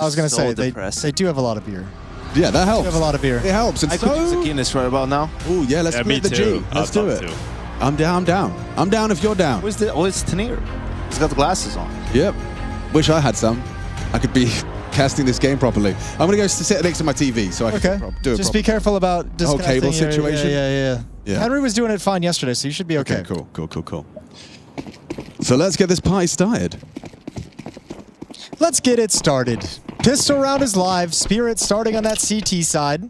I was going to say, depressing. they do have a lot of beer. Yeah, that helps. They have a lot of beer. It helps. And I could use a Guinness right about now. Oh, yeah, let's split the G. Let's do it. I'm down, I'm down if you're down. Where's Tanir? He's got the glasses on. Yep. Wish I had some. I could be casting this game properly. I'm going to go sit next to my TV so I can do it Just be careful about the whole cable situation. Yeah. Henry was doing it fine yesterday, so you should be okay. Cool. So let's get this party started. Let's get it started. Pistol round is live. Spirit starting on that CT side.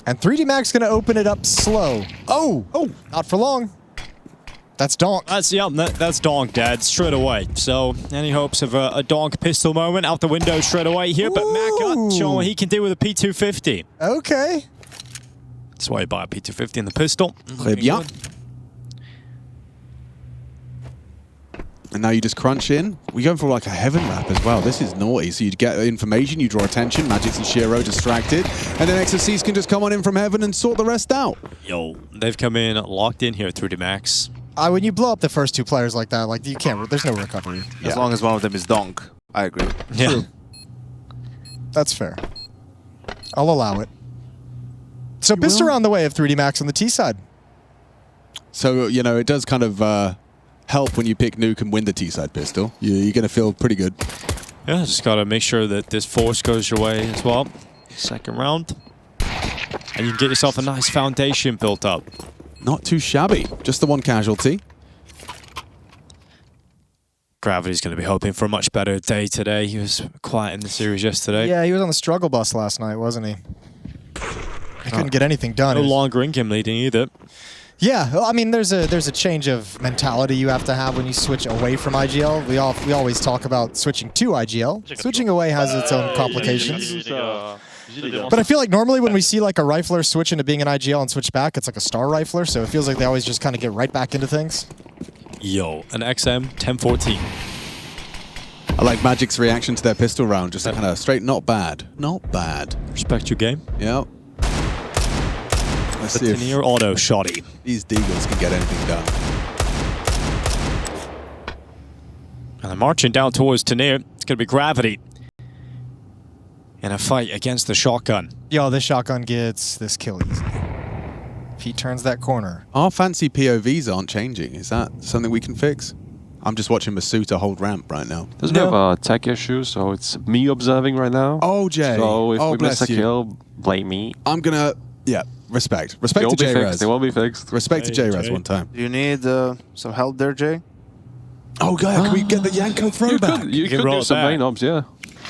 And 3D Mac's going to open it up slow. Oh, not for long. That's Donk. That's Donk, Dad, straight away. So, any hopes of a Donk pistol moment out the window straight away here, but Maka showing what he can do with a P250. Okay. That's why you buy a P250 in the pistol. Très bien. And now you just crunch in. We're going for like a heaven wrap as well. This is naughty. So you get information, you draw attention, Magix and Shiro distracted, and then XFCs can just come on in from heaven and sort the rest out. Yo, they've come in locked in here, 3D Max. When you blow up the first two players like that, like you can't, there's no recovery. As long as one of them is Donk. I agree. Yeah. True. That's fair. I'll allow it. So pistol around the way of 3D Max on the T side. So, you know, it does kind of help when you pick Nuke and win the T-side pistol. You're going to feel pretty good. Yeah, just got to make sure that this force goes your way as well. Second round. And you can get yourself a nice foundation built up. Not too shabby. Just the one casualty. Gravity's going to be hoping for a much better day today. He was quiet in the series yesterday. Yeah, he was on the struggle bus last night, wasn't he? He couldn't get anything done. No longer in game leading either. Yeah, well, I mean, there's a change of mentality you have to have when you switch away from IGL. We always talk about switching to IGL. Switching away has its own complications. But I feel like normally when we see like a rifler switch into being an IGL and switch back, it's like a star rifler, so it feels like they always just kind of get right back into things. Yo, an XM 1014. I like Magic's reaction to their pistol round, just kind of straight, not bad. Not bad. Respect your game. Yep. Let's see if auto shoddy. These Deagles can get anything done. And they're marching down towards Tanir. It's going to be Gravity in a fight against the shotgun. Yo, this shotgun gets this kill easy. If he turns that corner. Our fancy POVs aren't changing. Is that something we can fix? I'm just watching Masuta hold ramp right now. Doesn't have a tech issue, so it's me observing right now. Oh, Jay. So if we miss a kill, blame me. I'm going to, respect. Respect to J-Rez. They will be fixed. Respect to J-Rez one time. Do you need some help there, Jay? Oh, God, can we get the Yanko throwback? You could do some main ops, yeah.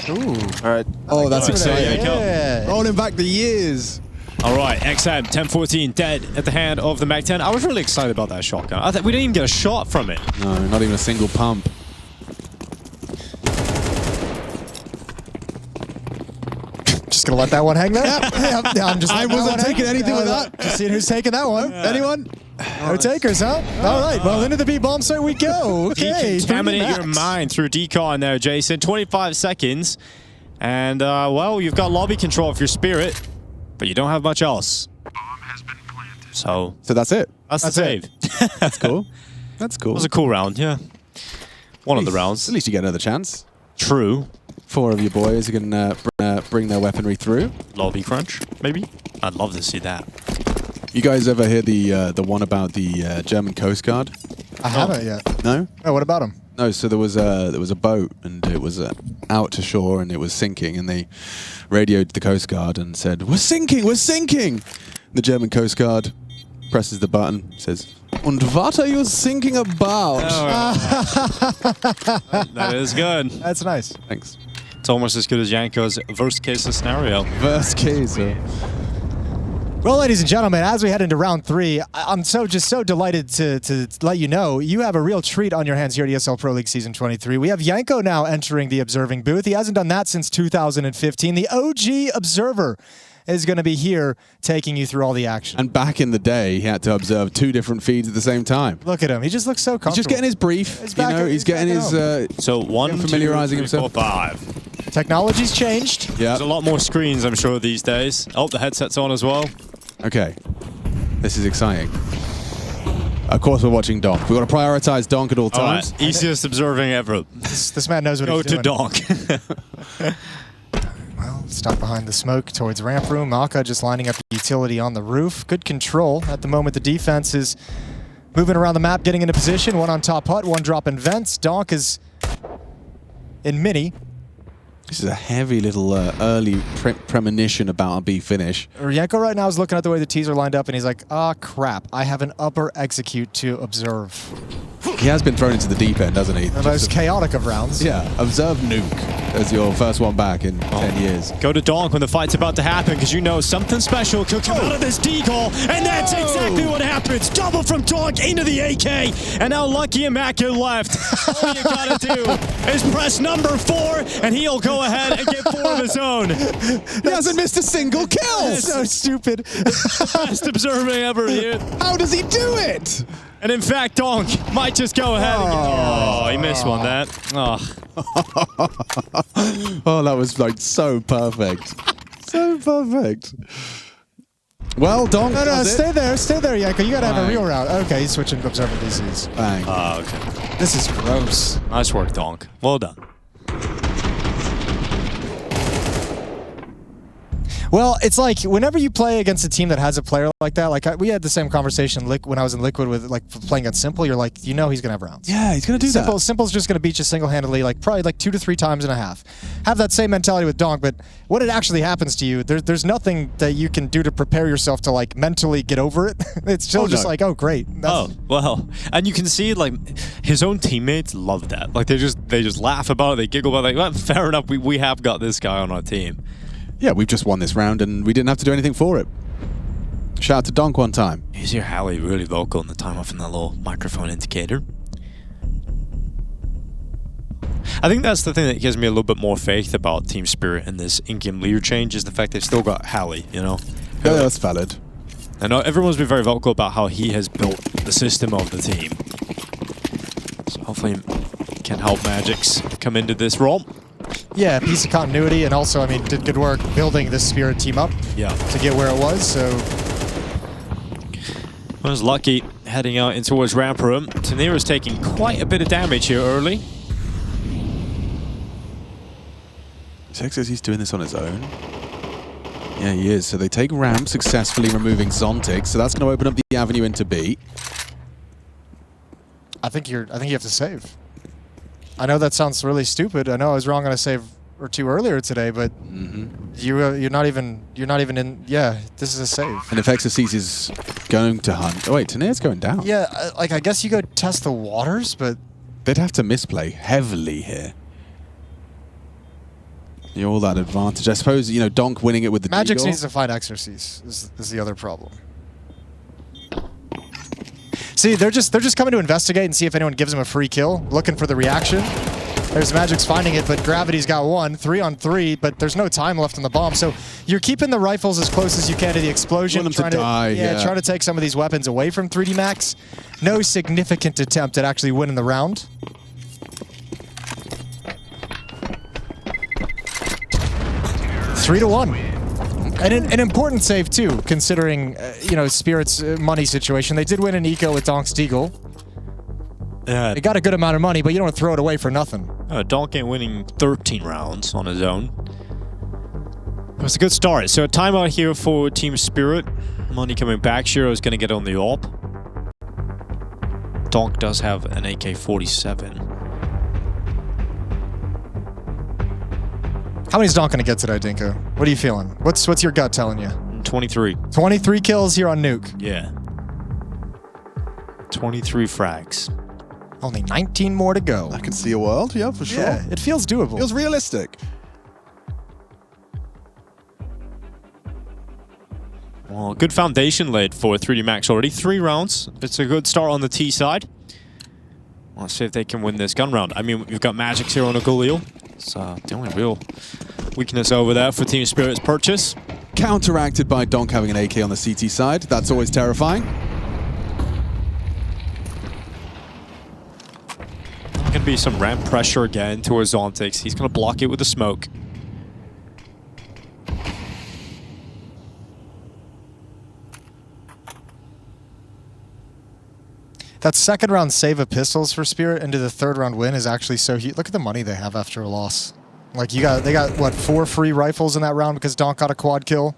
Ooh. All right. Oh, that's exciting. Yeah. Rolling back the years. All right, XM 1014 dead at the hand of the Mag-10. I was really excited about that shotgun. I thought we didn't even get a shot from it. No, not even a single pump. Just gonna let that one hang there. I wasn't taking anything with that. Just seeing who's taking that one. Anyone? No takers, huh? All right. Well, into the B bomb site we go. Okay. Decontaminate your mind through decon there, Jason. 25 seconds, and well, you've got lobby control of your Spirit, but you don't have much else. Bomb has been planted. So that's it. That's the save. That's cool. That's cool. It was a cool round, yeah. One of the rounds. At least you get another chance. True. 4 of your boys are going to bring their weaponry through. Lobby crunch, maybe? I'd love to see that. You guys ever hear the one about the German Coast Guard? I haven't yet. No? Oh, what about him? No, so there was a boat and it was out to shore and it was sinking, and they radioed the Coast Guard and said, "We're sinking, we're sinking!" The German Coast Guard presses the button, says, "Und what are you thinking about?" That is good. That's nice. Thanks. It's almost as good as Yanko's worst case scenario. Worst case. Well, ladies and gentlemen, as we head into round 3, I'm just so delighted to let you know you have a real treat on your hands here at ESL Pro League Season 23. We have Yanko now entering the observing booth. He hasn't done that since 2015. The OG observer is going to be here taking you through all the action. And back in the day, he had to observe 2 different feeds at the same time. Look at him. He just looks so comfortable. He's just getting his brief. He's getting his... so 1, familiarizing 2, 3, himself. 4, 5. Technology's changed. Yeah. There's a lot more screens, I'm sure, these days. Oh, the headset's on as well. Okay. This is exciting. Of course, we're watching Donk. We've got to prioritize Donk at all times. Right. Easiest observing ever. This man knows what Go he's doing. to Donk. Well, stuck behind the smoke towards ramp room. Maka just lining up the utility on the roof. Good control. At the moment, the defense is moving around the map, getting into position. One on top hut, one dropping vents. Donk is in mini. This is a heavy little early premonition about a B finish. Yanko right now is looking at the way the T's are lined up, and he's like, ah, crap. I have an upper execute to observe. He has been thrown into the deep end, hasn't he? The most chaotic of rounds. Yeah, observe Nuke as your first one back in 10 years. Go to Donk when the fight's about to happen, because you know something special could come out of this deagle, and that's exactly what happens. Double from Donk into the AK, and now Lucky and Maka left. All you gotta do is press number 4, and he'll go ahead and get 4 of his own. He hasn't missed a single kill! That's so stupid. Best observing ever here. How does he do it? And in fact, Donk might just go ahead and get... Oh, he missed one, that. Oh. Oh, that was like so perfect. So perfect. Well, Donk. No, stay there, Yanko. You gotta have a Bang. real round. Okay, he's switching to observing DCs. Bang. Oh, okay. This is gross. Nice work, Donk. Well done. Well, it's like whenever you play against a team that has a player like that, like we had the same conversation when I was in Liquid with like playing against Simple. You're like, you know, he's gonna have rounds. Yeah, he's gonna do that. Simple's just gonna beat you single-handedly, like probably like 2 to 3 times and a half. Have that same mentality with Donk, but when it actually happens to you, there's nothing that you can do to prepare yourself to like mentally get over it. It's still just like, oh great. Oh, well, and you can see like his own teammates love that. Like they just laugh about it, they giggle about it. Like, well, fair enough, we have got this guy on our team. Yeah, we've just won this round and we didn't have to do anything for it. Shout out to Donk one time. Is your Hallie really vocal in the time off in that little microphone indicator? I think that's the thing that gives me a little bit more faith about Team Spirit and this in-game leader change is the fact they've still got Hallie, you know? Yeah, that's valid. I know everyone's been very vocal about how he has built the system of the team. So hopefully he can help Magix come into this role. Yeah, a piece of continuity, and also, I mean, did good work building this Spirit team up to get where it was, so... Was Lucky heading out in towards ramp room. Tanir is taking quite a bit of damage here early. Zek says he's doing this on his own. Yeah, he is. So they take ramp, successfully removing Zontic, so that's going to open up the avenue into B. I think you have to save. I know that sounds really stupid. I know I was wrong on a save or 2 earlier today, but you're not even in. Yeah, this is a save. And if Exorcise is going to hunt, oh wait, Tanir's going down. Yeah, like I guess you go test the waters, but They'd have to misplay heavily here. You're all that advantage. I suppose, you know, Donk winning it with the Magix Deagle. needs to find Exorcise is the other problem. See, they're just coming to investigate and see if anyone gives him a free kill, looking for the reaction. There's Magix finding it, but Gravity's got 1, 3 on 3, but there's no time left on the bomb. So you're keeping the rifles as close as you can to the explosion. Want them to die, trying to take some of these weapons away from 3D Max. No significant attempt at actually winning the round. Three to 1. And an important save, too, considering, you know, Spirit's money situation. They did win an eco with Donk's Deagle. They got a good amount of money, but you don't throw it away for nothing. Donk ain't winning 13 rounds on his own. It was a good start. So a timeout here for Team Spirit. Money coming back. Shiro is going to get on the AWP. Donk does have an AK-47. How many's Donk going to get today, Dinko? What are you feeling? What's your gut telling you? 23. 23 kills here on Nuke. Yeah. 23 frags. Only 19 more to go. I can see a world, yeah, for sure. Yeah, it feels doable. Feels realistic. Well, good foundation laid for 3D Max already. 3 rounds. It's a good start on the T side. Let's see if they can win this gun round. I mean, we've got Magix here on a Galil. It's the only real weakness over there for Team Spirit's purchase. Counteracted by Donk having an AK on the CT side. That's always terrifying. There's going to be some ramp pressure again towards Zontix. He's going to block it with the smoke. That second round save of pistols for Spirit into the third round win is actually so huge. Look at the money they have after a loss. Like they got what, 4 free rifles in that round because Donk got a quad kill.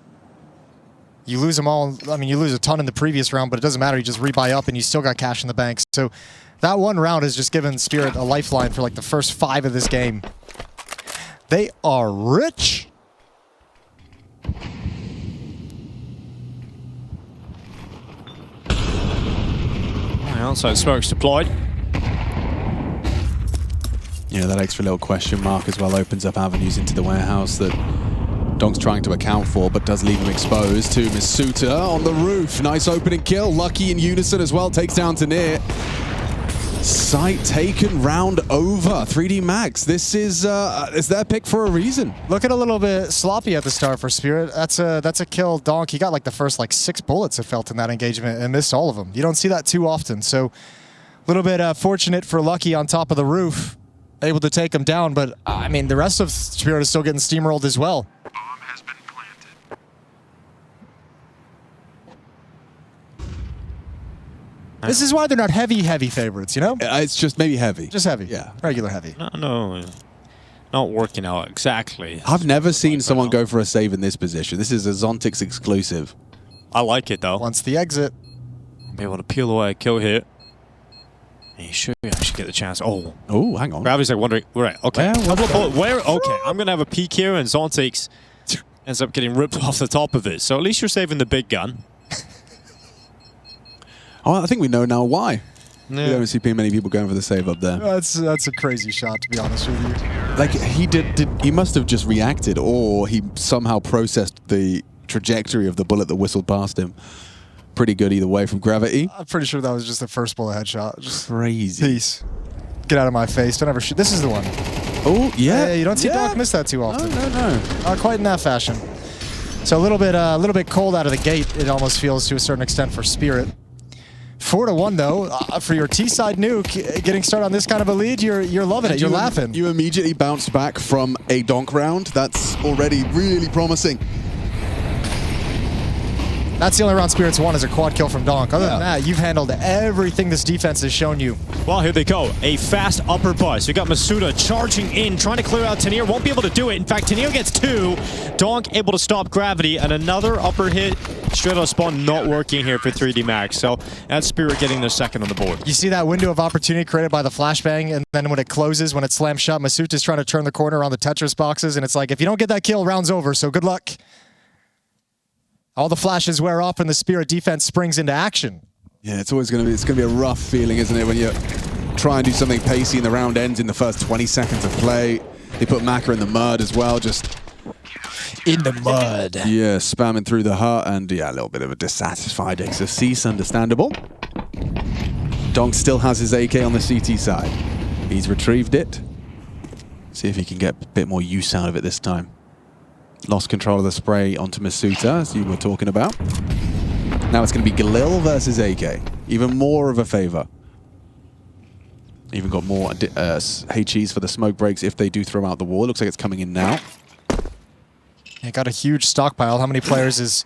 You lose them all. I mean, you lose a ton in the previous round, but it doesn't matter. You just rebuy up and you still got cash in the bank. So that one round has just given Spirit a lifeline for like the first 5 of this game. They are rich. Outside smokes deployed. Yeah, that extra little question mark as well opens up avenues into the warehouse that Donk's trying to account for, but does leave him exposed to Masuta on the roof. Nice opening kill. Lucky in unison as well. Takes down Tanir. Site taken, round over. 3D Max. This is their pick for a reason. Looking a little bit sloppy at the start for Spirit. That's a kill. Donk, he got like the first like 6 bullets it felt in that engagement and missed all of them. You don't see that too often. So a little bit fortunate for Lucky on top of the roof. Able to take him down, but I mean the rest of Spirit is still getting steamrolled as well. Bomb has been planted. This is why they're not heavy favorites, you know? It's just maybe heavy. Just heavy. Yeah. Regular heavy. No, not working out exactly. I've never seen someone go for a save in this position. This is a Zontix exclusive. I like it though. Once the exit. Be able to peel away a kill here. And you should actually get the chance. Oh, Hang on. Gravity's like wondering, right, okay. Where? Okay, I'm going to have a peek here, and Zontix ends up getting ripped off the top of it. So at least you're saving the big gun. Oh, I think we know now why. Yeah. We don't see many people going for the save up there. That's a crazy shot, to be honest with you. Like he must have just reacted, or he somehow processed the trajectory of the bullet that whistled past him. Pretty good either way from Gravity. I'm pretty sure that was just the first bullet headshot. Just Crazy. peace. Get out of my face. Don't ever shoot. This is the one. Oh yeah. Yeah, you don't see Donk miss that too often. No. Not quite in that fashion. So a little bit cold out of the gate. It almost feels to a certain extent for Spirit. 4-1 though for your T-side Nuke. Getting started on this kind of a lead, you're loving it. You're laughing. You immediately bounced back from a Donk round. That's already really promising. That's the only round Spirit's won is a quad kill from Donk. Other than that, you've handled everything this defense has shown you. Well, here they go. A fast upper bus. You got Masuda charging in, trying to clear out Tanir. Won't be able to do it. In fact, Tanir gets 2. Donk able to stop Gravity, and another upper hit straight out of spawn not working here for 3D Max. So that's Spirit getting their second on the board. You see that window of opportunity created by the flashbang, and then when it closes, when it slams shut, Masuta's trying to turn the corner on the Tetris boxes, and it's like, if you don't get that kill, round's over, so good luck. All the flashes wear off and the Spirit defense springs into action. Yeah, it's always going to be a rough feeling, isn't it, when you try and do something pacey and the round ends in the first 20 seconds of play. They put Maka in the mud as well, just in the mud. Yeah, spamming through the hut, and yeah, a little bit of a dissatisfied exercise, understandable. Donk still has his AK on the CT side. He's retrieved it. See if he can get a bit more use out of it this time. Lost control of the spray onto Masuta, as you were talking about. Now it's going to be Galil versus AK. Even more of a favor. Even got more HEs for the smoke breaks if they do throw out the wall. Looks like it's coming in now. It got a huge stockpile. How many players is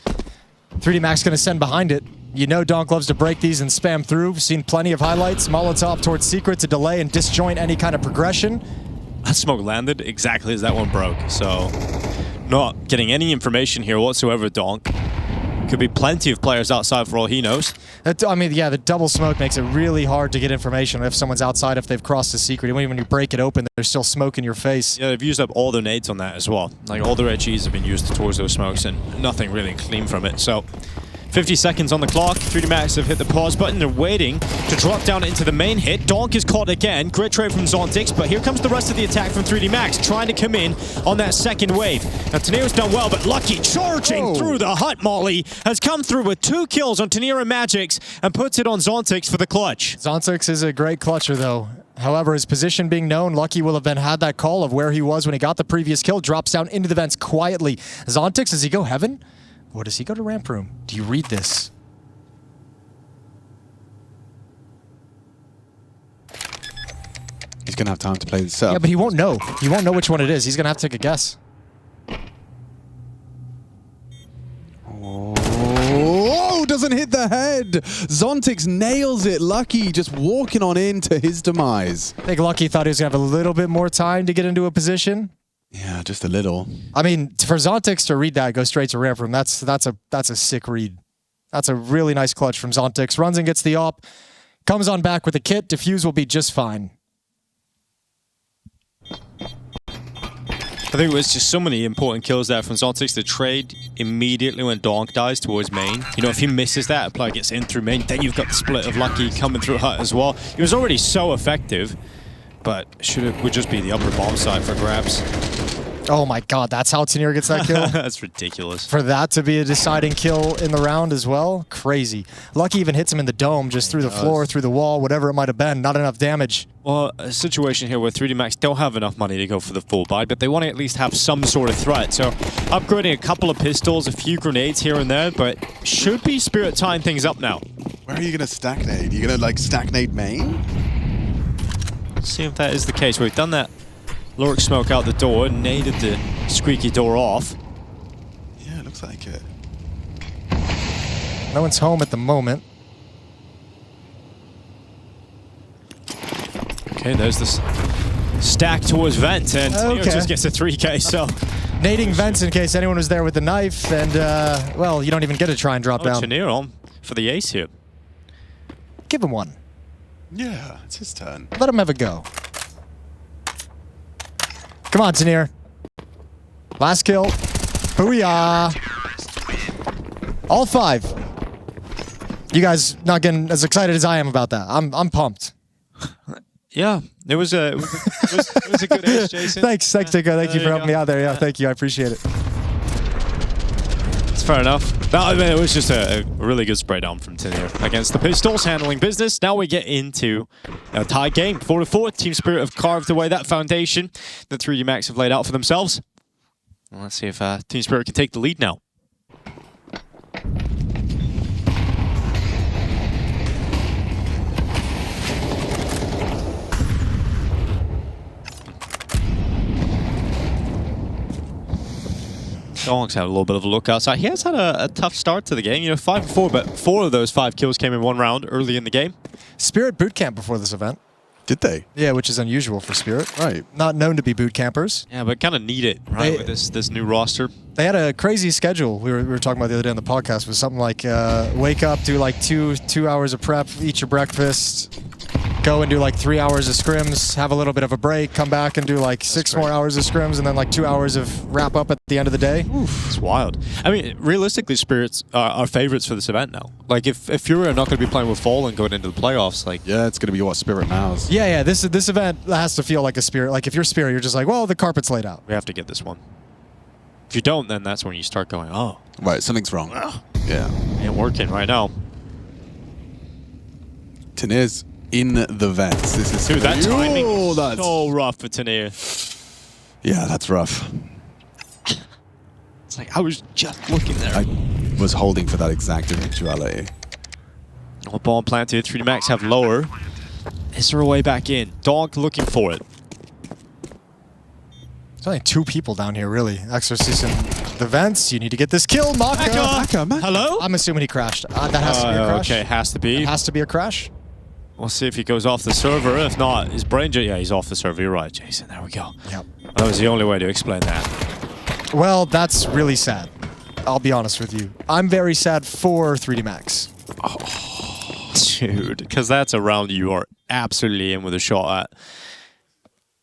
3D Max going to send behind it? You know Donk loves to break these and spam through. We've seen plenty of highlights. Molotov towards Secret to delay and disjoint any kind of progression. That smoke landed exactly as that one broke, so not getting any information here whatsoever, Donk. Could be plenty of players outside for all he knows. I mean, yeah, the double smoke makes it really hard to get information if someone's outside, if they've crossed the secret. Even when you break it open, there's still smoke in your face. Yeah, they've used up all their nades on that as well. Like, all their HEs have been used towards those smokes, and nothing really clean from it. So 50 seconds on the clock. 3D Max have hit the pause button. They're waiting to drop down into the main hit. Donk is caught again. Great trade from Zontix, but here comes the rest of the attack from 3D Max, trying to come in on that second wave. Now, Tanir's done well, but Lucky charging through the hut molly has come through with 2 kills on Tanir and Magix and puts it on Zontix for the clutch. Zontix is a great clutcher, though. However, his position being known, Lucky will have then had that call of where he was when he got the previous kill, drops down into the vents quietly. Zontix, does he go heaven? Or does he go to ramp room? Do you read this? He's going to have time to play this up. Yeah, but he won't know. He won't know which one it is. He's going to have to take a guess. Oh, doesn't hit the head. Zontix nails it. Lucky just walking on into his demise. I think Lucky thought he was going to have a little bit more time to get into a position. Yeah, just a little. I mean, for Zontix to read that, go straight to ramp room, that's a sick read. That's a really nice clutch from Zontix. Runs and gets the op. Comes on back with a kit. Defuse will be just fine. I think it was just so many important kills there from Zontix. The trade immediately when Donk dies towards main. You know, if he misses that, a player gets in through main, then you've got the split of Lucky coming through hut as well. He was already so effective, but would just be the upper bomb side for grabs. Oh my god, that's how Tanir gets that kill? That's ridiculous. For that to be a deciding kill in the round as well? Crazy. Lucky even hits him in the dome, just through the floor, through the wall, whatever it might have been. Not enough damage. Well, a situation here where 3D Max don't have enough money to go for the full buy, but they want to at least have some sort of threat. So upgrading a couple of pistols, a few grenades here and there, but should be Spirit tying things up now. Where are you going to stack nade? Are you going to like stack nade main? Let's see if that is the case. We've done that. Luric smoke out the door, naded the squeaky door off. Yeah, it looks like it. No one's home at the moment. Okay, there's this stack towards Vent, and Tanir Okay. just gets a 3K, so... Nading vents in case anyone was there with the knife, and, well, you don't even get to try and drop down. Tanir on for the ace here. Give him one. Yeah, it's his turn. Let him have a go. Come on, Tanir. Last kill. Booyah. All 5. You guys not getting as excited as I am about that. I'm pumped. Yeah, it was a good ace, Jason. Thanks, Tico. Thank you for helping me out there. Yeah, thank you. I appreciate it. It's fair enough. No, I mean, it was just a really good spray down from Tanir against the Pistols, handling business. Now we get into a tie game. 4-4. Team Spirit have carved away that foundation that 3D Max have laid out for themselves. Well, let's see if Team Spirit can take the lead now. Donk's had a little bit of a look outside. He has had a tough start to the game. You know, 5-4, but 4 of those 5 kills came in one round early in the game. Spirit boot camp before this event. Did they? Yeah, which is unusual for Spirit. Right. Not known to be boot campers. Yeah, but kind of need it, right, with this new roster. They had a crazy schedule. We were talking about the other day on the podcast. Was something like wake up, do like two hours of prep, eat your breakfast, go and do like 3 hours of scrims, have a little bit of a break, come back and do like 6 more hours of scrims, and then like 2 hours of wrap up at the end of the day. Oof, it's wild. I mean, realistically, Spirits are favorites for this event now. Like, if Fury are not going to be playing with Fallen going into the playoffs, like... Yeah, it's going to be what Spirit nows. Yeah, this event has to feel like a Spirit. Like if you're Spirit, you're just like, well, the carpet's laid out. We have to get this one. If you don't, then that's when you start going, oh. Right, something's wrong. Yeah. Ain't working right now. Tanir's in the vents. This is Dude, that timing Oh, is that's so rough for Tanir. Yeah, that's rough. It's like, I was just looking there. I was holding for that exact eventuality. No ball planted. 3D Max have lower. Is there a way back in? Dog looking for it. There's only 2 people down here, really. Exorcism the vents. You need to get this kill, Maka. Maka. Hello? I'm assuming he crashed. That has to be a crash. Okay, has to be. It has to be a crash. We'll see if he goes off the server. If not, his brain... Yeah, he's off the server. You're right, Jason. There we go. Yep. That was the only way to explain that. Well, that's really sad. I'll be honest with you. I'm very sad for 3D Max. Dude, because that's a round you are absolutely in with a shot at.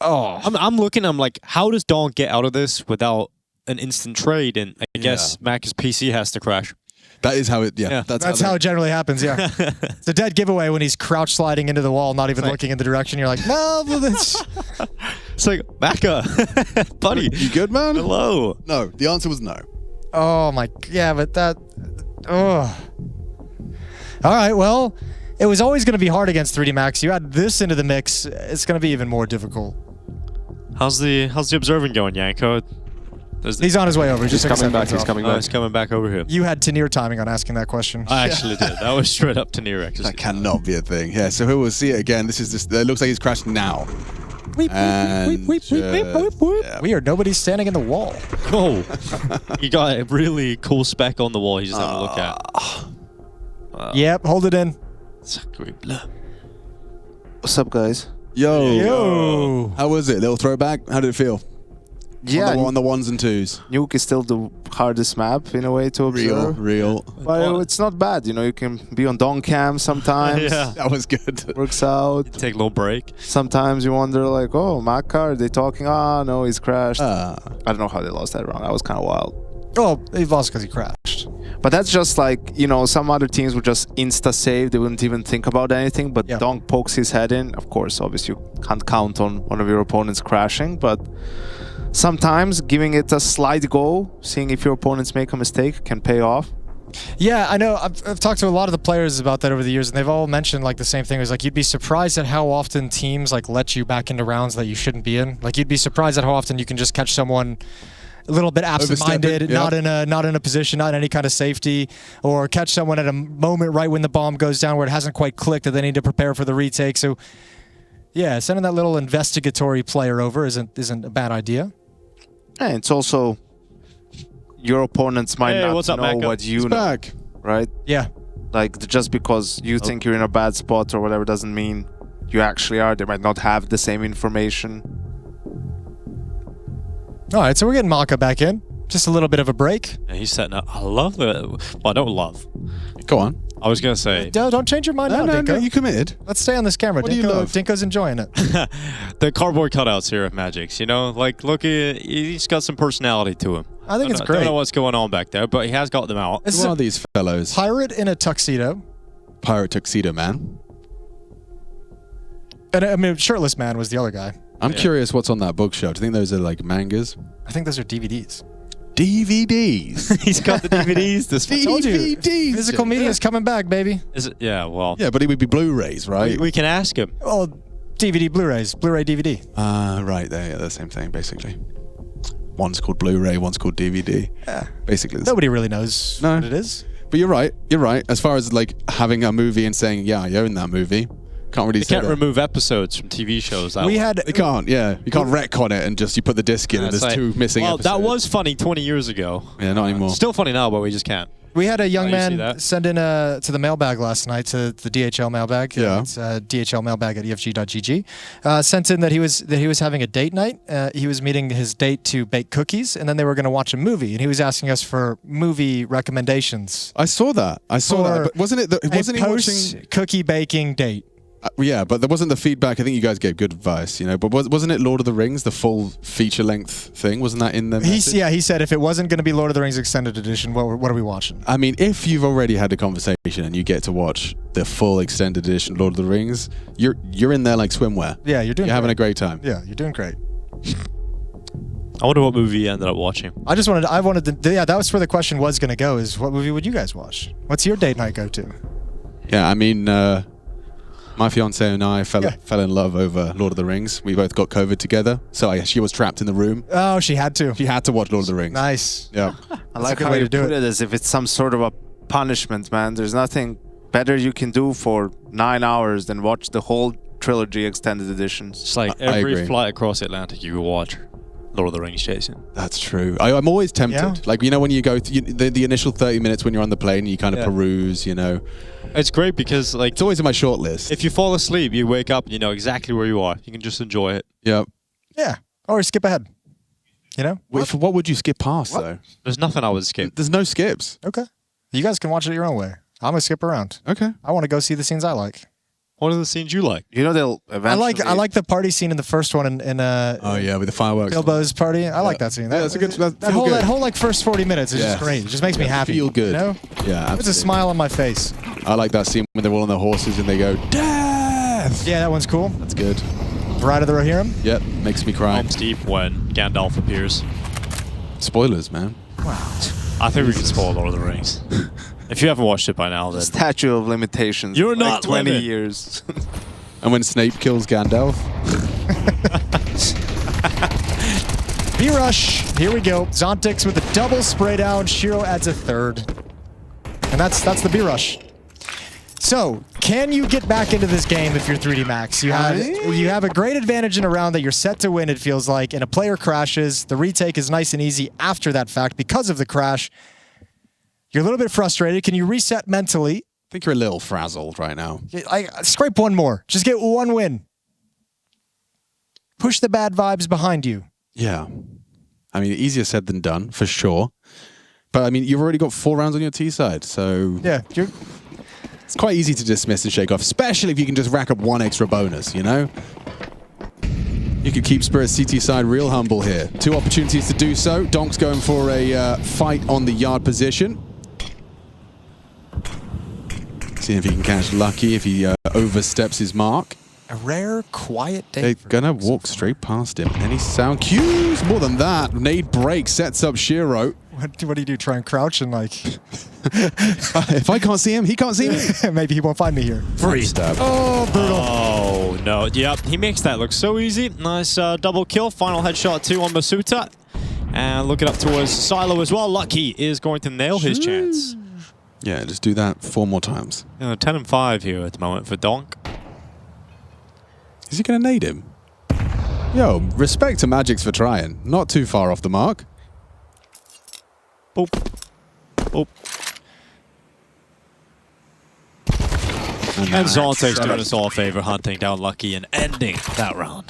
Oh. I'm looking, I'm like, how does Dawn get out of this without an instant trade? And I guess Mac's PC has to crash. That is how it, yeah. That's how it generally happens, yeah. It's a dead giveaway when he's crouch sliding into the wall, not even looking in the direction. You're like, no, but it's... It's like, Maka, buddy. You good, man? Hello. No, the answer was no. Oh, my... Yeah, but that... Oh. All right, well, it was always going to be hard against 3D Max. You add this into the mix, it's going to be even more difficult. How's the observing going, Yanko? He's on his way over. He's coming back. He's coming back. He's coming back over here. You had Tanir timing on asking that question. I actually did. That was straight up to Nerex. That cannot be a thing. Yeah, so here we'll see it again. This is just, it looks like he's crashed now. And Weird. Nobody's standing in the wall. Oh, you got a really cool spec on the wall. You just have a look at. Yep, hold it in. Sacré bleu. What's up, guys? Yo. Yo. How was it? Little throwback? How did it feel? Yeah, On the ones and twos. Nuke is still the hardest map in a way to observe. Real. But it's not bad, you know, you can be on Don Cam sometimes. Yeah. That was good. Works out. Take a little break. Sometimes you wonder like, oh, Maka, are they talking? Ah, no, he's crashed. I Ah. don't know how they lost that round. That was kind of wild. Oh, he lost because he crashed. But that's just like, you know, some other teams would just insta-save. They wouldn't even think about anything. But Yeah. Donk pokes his head in. Of course, obviously, you can't count on one of your opponents crashing. But sometimes giving it a slight go, seeing if your opponents make a mistake, can pay off. Yeah, I know. I've talked to a lot of the players about that over the years, and they've all mentioned like the same thing. It was like you'd be surprised at how often teams like let you back into rounds that you shouldn't be in. Like you'd be surprised at how often you can just catch someone a little bit absent-minded, Overstepping, yeah. not in a position, not in any kind of safety, or catch someone at a moment right when the bomb goes down where it hasn't quite clicked that they need to prepare for the retake. So, yeah, sending that little investigatory player over isn't a bad idea. And it's also your opponents might Hey, not what's up, know Maka? what you He's know, back. right? Yeah. Like just because you think you're in a bad spot or whatever doesn't mean you actually are. They might not have the same information. All right, so we're getting Maka back in. Just a little bit of a break. And he's setting up. I love the. Well, I don't love. Go on. I was gonna say Don't change your mind now, Dinko. You committed. Let's stay on this camera. What do you love? Dinko's enjoying it. the cardboard cutouts here of Magic's. You know, like look, he's got some personality to him. I think it's I don't great. know what's going on back there, but he has got them out. This is One a of these fellows. pirate in a tuxedo. Pirate tuxedo man. And I mean, shirtless man was the other guy. I'm curious what's on that bookshelf. Do you think those are like mangas? I think those are DVDs. DVDs. He's got the DVDs. This I told you, DVDs. physical media is coming back, baby. is it? Yeah. Well. Yeah, but it would be Blu-rays, right? We can ask him. Oh, DVD, Blu-rays, Blu-ray, DVD. Right. They're the same thing, basically. One's called Blu-ray, one's called DVD. Yeah. Basically. Nobody really knows No. what it is. But you're right. You're right. As far as like having a movie and saying, yeah, I own that movie. Can't really You say can't that. remove episodes from TV shows. That We way. had You can't, yeah. You can't retcon it and just you put the disc in and It's there's like, two missing well, episodes. that was funny 20 years ago. Yeah, not anymore. Still funny now, but we just can't. we had a young Oh, you see man that? send in to the mailbag last night, to the DHL mailbag. Yeah. It's dhlmailbag at efg.gg. Sent in that he was having a date night. He was meeting his date to bake cookies, and then they were going to watch a movie. And he was asking us for movie recommendations. I saw that. For But wasn't it? Wasn't he watching? Post-cookie baking date. Yeah, but there wasn't the feedback. I think you guys gave good advice, you know. But wasn't it Lord of the Rings, the full feature-length thing? Wasn't that in the message? He said if it wasn't going to be Lord of the Rings Extended Edition, what are we watching? I mean, if you've already had the conversation and you get to watch the full extended edition Lord of the Rings, you're in there like swimwear. Yeah, you're doing You're having a great. great time. Yeah, you're doing great. I wonder what movie you ended up watching. I wanted to, yeah, that was where the question was going to go, is what movie would you guys watch? What's your date night go to? Yeah, I mean, my fiance and I fell in love over Lord of the Rings. We both got COVID together, so she was trapped in the room. Oh, she had to. She had to watch Lord of the Rings. Nice. Yeah. I like good how way you to do put it. it as if it's some sort of a punishment, man. There's nothing better you can do for 9 hours than watch the whole trilogy extended editions. It's like I every agree. flight across the Atlantic you will watch Lord of the Rings, Jason. That's true. I'm always tempted. Yeah. Like, you know, when you go the initial 30 minutes when you're on the plane, you kind of Yeah. peruse, you know. It's great because like It's always in my short list. if you fall asleep, you wake up and you know exactly where you are. You can just enjoy it. Yeah. Yeah. Or skip ahead. You know? What would you skip past, though? There's nothing I would skip. There's no skips. Okay. You guys can watch it your own way. I'm going to skip around. Okay. I want to go see the scenes I like. What are the scenes you like? You know they'll eventually... I like the party scene in the first one in Oh, yeah, with the fireworks. Bilbo's party. I like that scene. Yeah, that's a good... That whole like first 40 minutes is Yeah. just great. It just makes me happy. Feel good. You know? Yeah, absolutely. Puts a smile on my face. I like that scene when they're all on their horses and they go, death! Yeah, that one's cool. That's good. Bride of the Rohirrim. Yep, makes me cry. Arms deep when Gandalf appears. Spoilers, man. I think we can spoil Lord of the Rings. If you haven't watched it by now, then Statue of limitations. You're like not 20 living. years. And when Snape kills Gandalf, B-Rush. Here we go. Zontix with a double spray down. Shiro adds a third. And that's the B-Rush. So, can you get back into this game if you're 3D Max? You have a great advantage in a round that you're set to win, it feels like, and a player crashes. The retake is nice and easy after that fact because of the crash. You're a little bit frustrated. Can you reset mentally? think you're a little frazzled right now. Scrape one more. Just get one win. Push the bad vibes behind you. Yeah. I mean, easier said than done, for sure. But, I mean, you've already got 4 rounds on your T side, so... Yeah, it's quite easy to dismiss and shake off, especially if you can just rack up 1 extra bonus, you know? You could keep Spirit's CT side real humble here. 2 opportunities to do so. Donk's going for a fight on the yard position. Seeing if he can catch Lucky, if he oversteps his mark. a rare, quiet day. They're gonna walk straight past him. Any sound cues? More than that. Nade break sets up Shiro. What do you do? Try and crouch and like... If I can't see him, he can't see me. Maybe he won't find me here. Free stab. Oh, brutal. Oh, no. Yep, he makes that look so easy. Nice double kill. Final headshot too on Masuta. And looking up towards Silo as well. Lucky is going to nail his chance. Yeah, just do that 4 more times. 10 and 5 here at the moment for Donk. Is he going to nade him? Yo, respect to Magix for trying. Not too far off the mark. Boop. Boop. And Zoltek's doing us all a favor, hunting down Lucky and ending that round.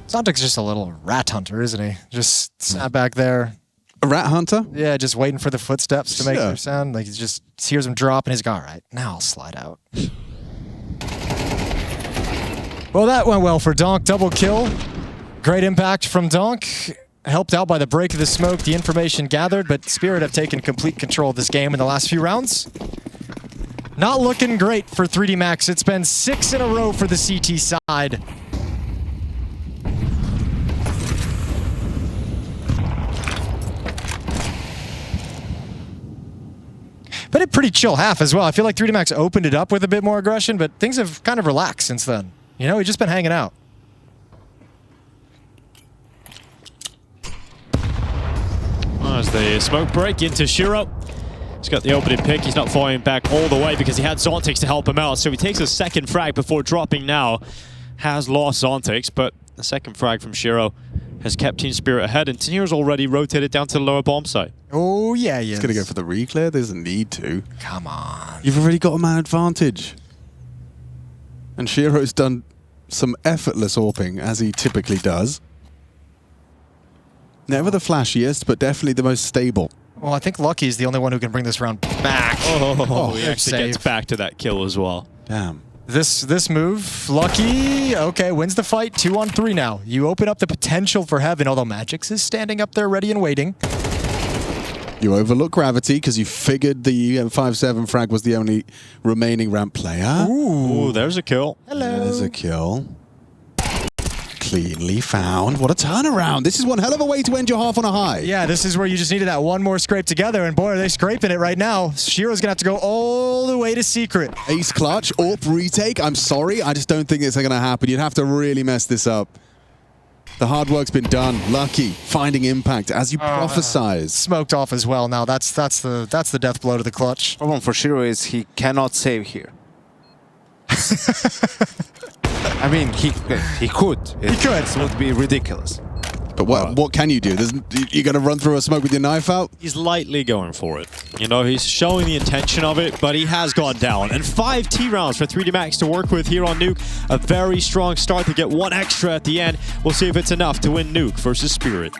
Zontek's just a little rat hunter, isn't he? Just sat back there. A rat hunter? Yeah, just waiting for the footsteps to make their sound. Like, he just hears them drop and he's like, all right, now I'll slide out. Well, that went well for Donk. Double kill. Great impact from Donk. Helped out by the break of the smoke, the information gathered, but Spirit have taken complete control of this game in the last few rounds. Not looking great for 3D Max. It's been 6 in a row for the CT side. But a pretty chill half as well. I feel like 3D Max opened it up with a bit more aggression, but things have kind of relaxed since then. You know, we've just been hanging out. As the smoke break into Shiro. He's got the opening pick. He's not falling back all the way because he had Zontex to help him out. So he takes a second frag before dropping now. Has lost Zontex, but the second frag from Shiro has kept Team Spirit ahead. And Tanir's already rotated down to the lower bomb site. Oh, yeah, he is. He's going to go for the reclear. There doesn't need to. Come on. You've already got a man advantage. And Shiro's done some effortless AWPing, as he typically does. Never the flashiest, but definitely the most stable. Well, I think Lucky's the only one who can bring this round back. Oh, he good actually save. gets back to that kill as well. Damn. This move, Lucky, okay, wins the fight. 2-on-3 now. You open up the potential for heaven, although Magix is standing up there ready and waiting. You overlook gravity because you figured the 5-7 frag was the only remaining ramp player. Ooh, there's a kill. Hello. There's a kill. Cleanly found. What a turnaround. This is one hell of a way to end your half on a high. Yeah, this is where you just needed that one more scrape together, and boy, are they scraping it right now. Shiro's gonna have to go all the way to secret. Ace clutch, AWP retake. I'm sorry, I just don't think it's going to happen. You'd have to really mess this up. The hard work's been done. Lucky finding impact as you prophesize. Smoked off as well now. That's the death blow to the clutch. Problem for Shiro is he cannot save here. I mean, he could. It would be ridiculous. But what can you do? You're going to run through a smoke with your knife out? He's lightly going for it. You know, he's showing the intention of it, but he has gone down. And 5 T rounds for 3D Max to work with here on Nuke. A very strong start to get 1 extra at the end. We'll see if it's enough to win Nuke versus Spirit.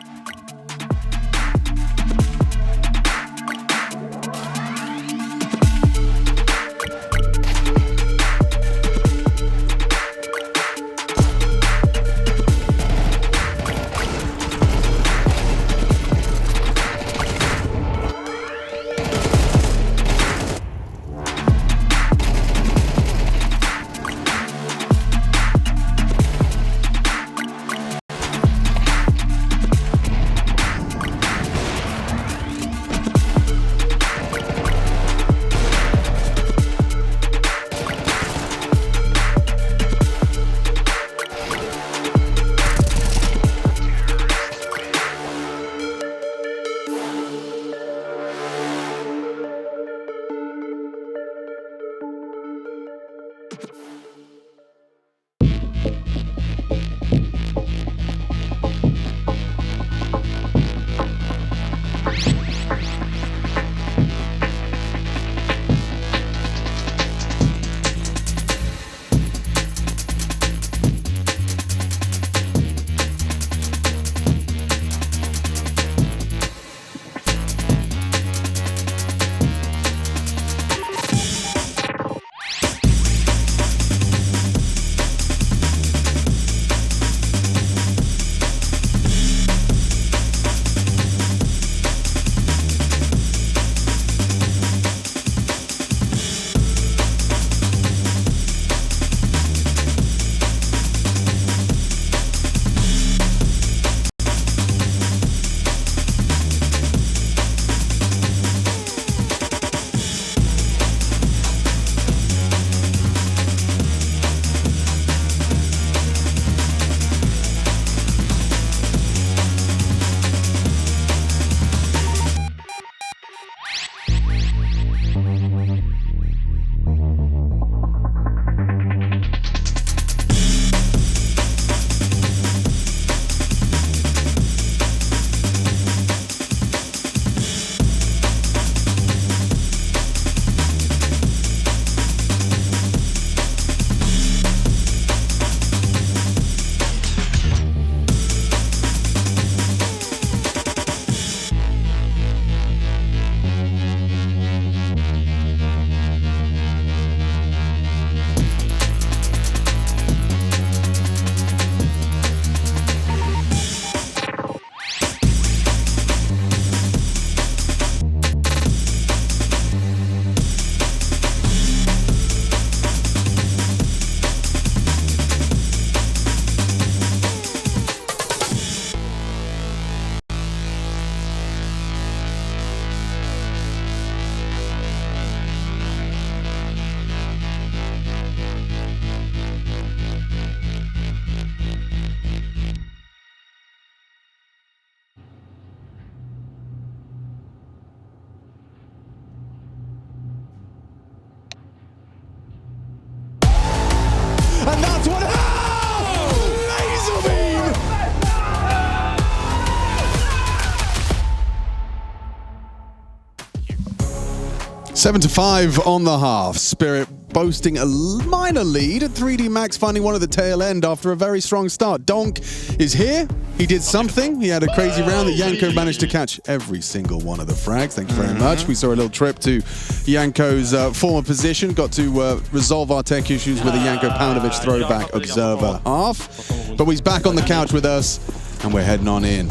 7-5 on the half. Spirit boasting a minor lead. 3D Max finding one at the tail end after a very strong start. Donk is here. He did something. He had a crazy round that Yanko managed to catch every single one of the frags. Thank you very much. We saw a little trip to Yanko's former position. Got to resolve our tech issues with a Yanko Paunovic throwback observer half. But he's back on the couch with us, and we're heading on in.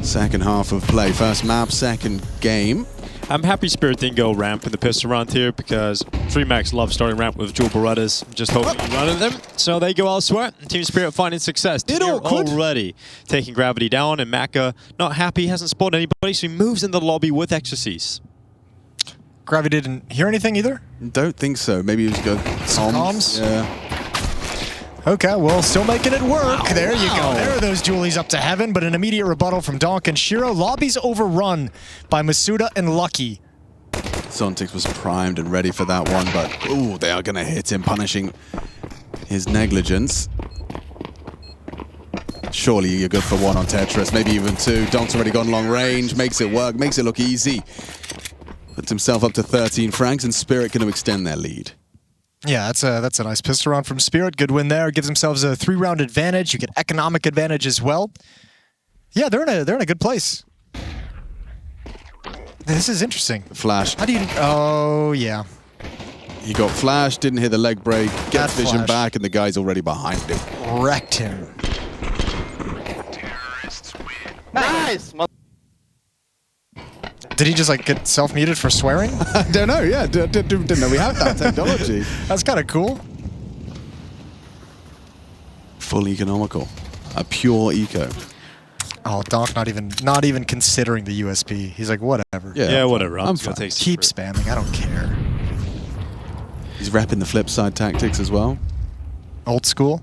Second half of play. First map, second game. I'm happy Spirit didn't go ramp in the pistol round here because 3max loves starting ramp with dual Berettas. Just hoping to run at them. So they go elsewhere. Team Spirit finding success. Already taking Gravity down, and Maka not happy, hasn't spotted anybody, so he moves in the lobby with Exorcise. Gravity didn't hear anything either? Don't think so. Maybe he was going comms? Yeah. Okay, well, still making it work. There you go. There are those dualies up to heaven, but an immediate rebuttal from Donk and Shiro. Lobby's overrun by Masuda and Lucky. Zontix was primed and ready for that one, but ooh, they are going to hit him, punishing his negligence. Surely you're good for one on Tetris, maybe even two. Donk's already gone long range, makes it work, makes it look easy. Puts himself up to 13 frags, and Spirit going to extend their lead. Yeah, that's a nice pistol round from Spirit. Good win there. Gives themselves a 3-round advantage. You get economic advantage as well. Yeah, they're in a good place. This is interesting. Flash. How do you? Oh yeah. He got flashed, didn't hit the leg break, gets vision flash back, and the guy's already behind him. Wrecked him. Nice. Did he just like get self-muted for swearing? I don't know. Yeah, didn't know we have that technology. That's kind of cool. Full economical, a pure eco. Oh, Donk not even considering the USP. He's like, whatever. Yeah, whatever. I'm fine. fine. Keep spamming. I don't care. He's repping the flip side tactics as well. Old school.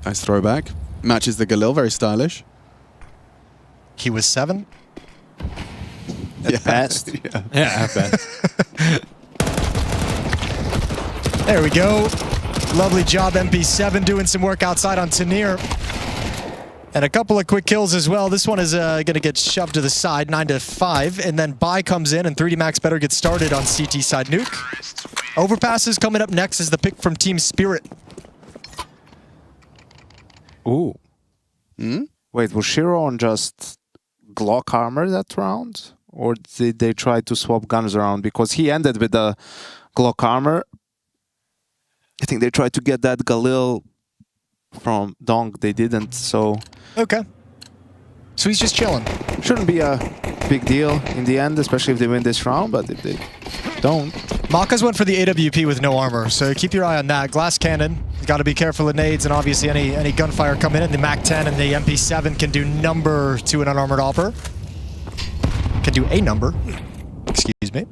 Nice throwback. Matches the Galil, very stylish. He was 7. At best. Yeah, I bet. There we go. Lovely job, MP7, doing some work outside on Tanir. And a couple of quick kills as well. This one is going to get shoved to the side, 9-5. And then Bai comes in, and 3D Max better get started on CT side Nuke. Overpass is coming up next as the pick from Team Spirit. Ooh. Wait, was Shiro on just Glock armor that round? Or did they try to swap guns around? Because he ended with the Glock armor. I think they tried to get that Galil from Donk. They didn't, so... Okay. So he's just chilling. Shouldn't be a big deal in the end, especially if they win this round, but if they don't... Maka's went for the AWP with no armor, so keep your eye on that. Glass cannon, you got to be careful of nades, and obviously any gunfire coming in. The MAC-10 and the MP7 can do number to an unarmored opper. Can do a number. Excuse me.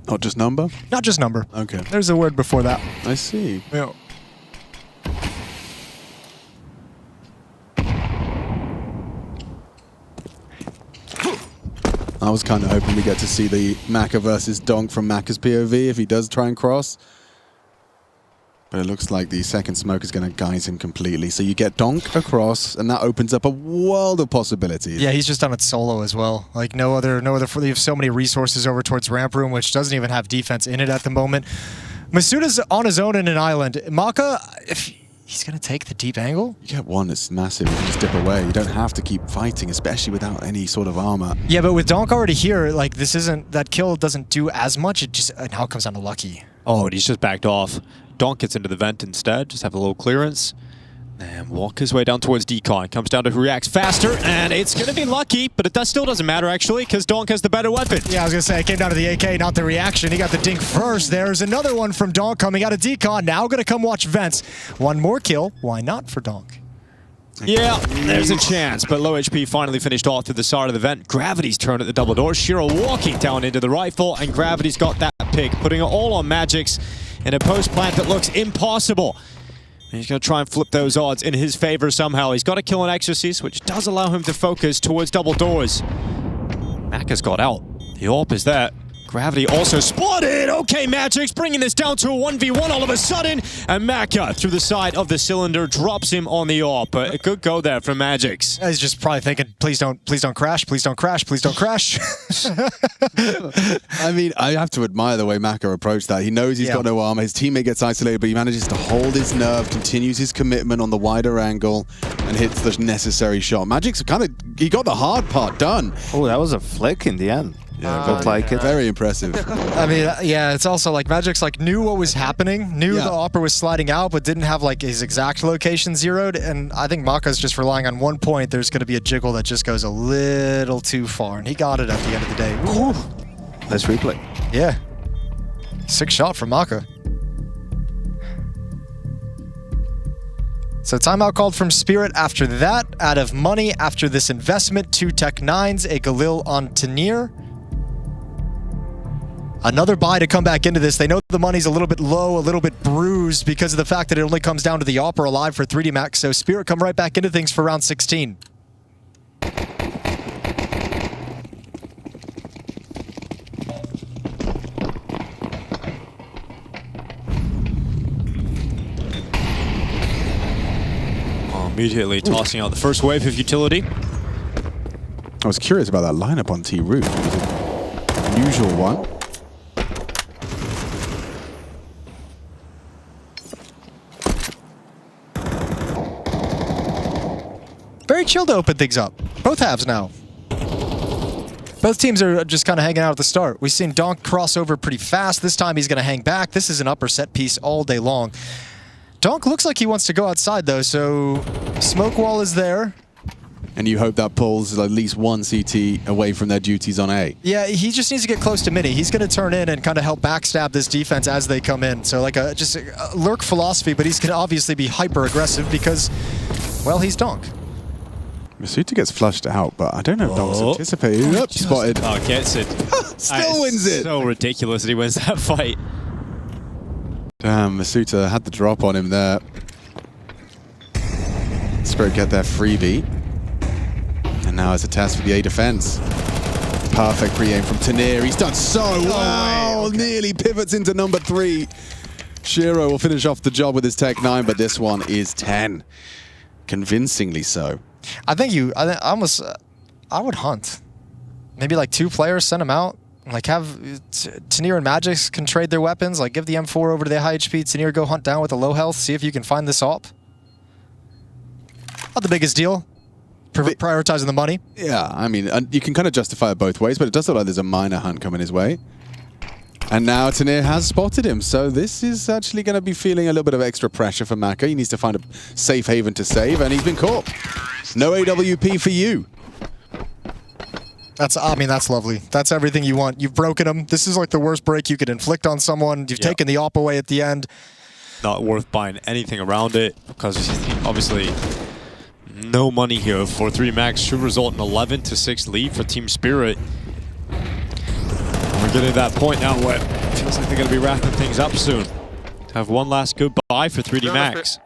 Not just number? Not just number. Okay. There's a word before that. I see. Yeah. I was kind of hoping we get to see the Maka versus Donk from Maka's POV if he does try and cross. But it looks like the second smoke is going to guise him completely. So you get Donk across, and that opens up a world of possibilities. Yeah, he's just done it solo as well. Like no other. They have so many resources over towards ramp room, which doesn't even have defense in it at the moment. Masuda's on his own in an island. Maka, if he's going to take the deep angle. You get one that's massive, you can just dip away. You don't have to keep fighting, especially without any sort of armor. Yeah, but with Donk already here, like that kill doesn't do as much. It just now it comes down to Lucky. Oh, and he's just backed off. Donk gets into the vent instead, just have a little clearance. And walk his way down towards Decon. Comes down to who reacts faster, and it's going to be Lucky, but it still doesn't matter, actually, because Donk has the better weapon. Yeah, I was going to say, it came down to the AK, not the reaction. He got the dink first. There's another one from Donk coming out of Decon. Now going to come watch vents. One more kill. Why not for Donk? Yeah, there's a chance, but low HP finally finished off to the side of the vent. Gravity's turn at the double door. Shiro walking down into the rifle, and Gravity's got that pick, putting it all on Magix in a post-plant that looks impossible. And he's going to try and flip those odds in his favor somehow. He's got to kill an Exorcist, which does allow him to focus towards double doors. Maka's got out. The AWP is there. Gravity also spotted. Okay, Magic's bringing this down to a 1v1 all of a sudden. And Maka, through the side of the cylinder, drops him on the AWP. But a good go there from Magic's. He's just probably thinking, please don't crash, please don't crash, please don't crash. I mean, I have to admire the way Maka approached that. He knows he's got no armor. His teammate gets isolated, but he manages to hold his nerve, continues his commitment on the wider angle, and hits the necessary shot. Magic's he got the hard part done. Oh, that was a flick in the end. Yeah, looked like it. Very impressive. I mean, yeah, it's also like Magic's like knew what was happening, knew the AWPer was sliding out, but didn't have like his exact location zeroed. And I think Maka's just relying on one point. There's going to be a jiggle that just goes a little too far, and he got it at the end of the day. Ooh. Let's replay. Yeah. 6 shot from Maka. So timeout called from Spirit after that. Out of money after this investment, 2 Tech 9s, a Galil on Tanir. Another buy to come back into this. They know the money's a little bit low, a little bit bruised because of the fact that it only comes down to the AWPer alive for 3D Max. So Spirit come right back into things for round 16. Immediately tossing out the first wave of utility. I was curious about that lineup on T roof. It was an unusual one. Very chill to open things up. Both halves now. Both teams are just kind of hanging out at the start. We've seen Donk cross over pretty fast. This time he's going to hang back. This is an upper set piece all day long. Donk looks like he wants to go outside though, so smoke wall is there. And you hope that pulls at least one CT away from their duties on A. Yeah, he just needs to get close to mini. He's going to turn in and kind of help backstab this defense as they come in. So like just a lurk philosophy, but he's going to obviously be hyper aggressive because, well, he's Donk. Masuta gets flushed out, but I don't know if that was anticipated. Yep, spotted. Oh, gets it. Still wins it. So ridiculous that he wins that fight. Damn, Masuta had the drop on him there. Spirit get their freebie. And now it's a test for the A defense. Perfect pre-aim from Tanir. He's done so well. Nearly pivots into number 3. Shiro will finish off the job with his Tech 9, but this one is 10. Convincingly so. I think I would hunt. Maybe like 2 players, send them out. Like have Tanir and Magix can trade their weapons. Like give the M4 over to the high HP. Tanir go hunt down with a low health. See if you can find this AWP. Not the biggest deal. Prioritizing the money. Yeah, I mean, you can kind of justify it both ways, but it does look like there's a minor hunt coming his way. And now Tanir has spotted him, so this is actually going to be feeling a little bit of extra pressure for Maka. He needs to find a safe haven to save, and he's been caught. No AWP for you. I mean, that's lovely. That's everything you want. You've broken him. This is like the worst break you could inflict on someone. You've taken the AWP away at the end. Not worth buying anything around it, because obviously no money here for 3 Max should result in 11-6 lead for Team Spirit. We're getting to that point now where it feels like they're going to be wrapping things up soon. Have one last goodbye for 3D Max.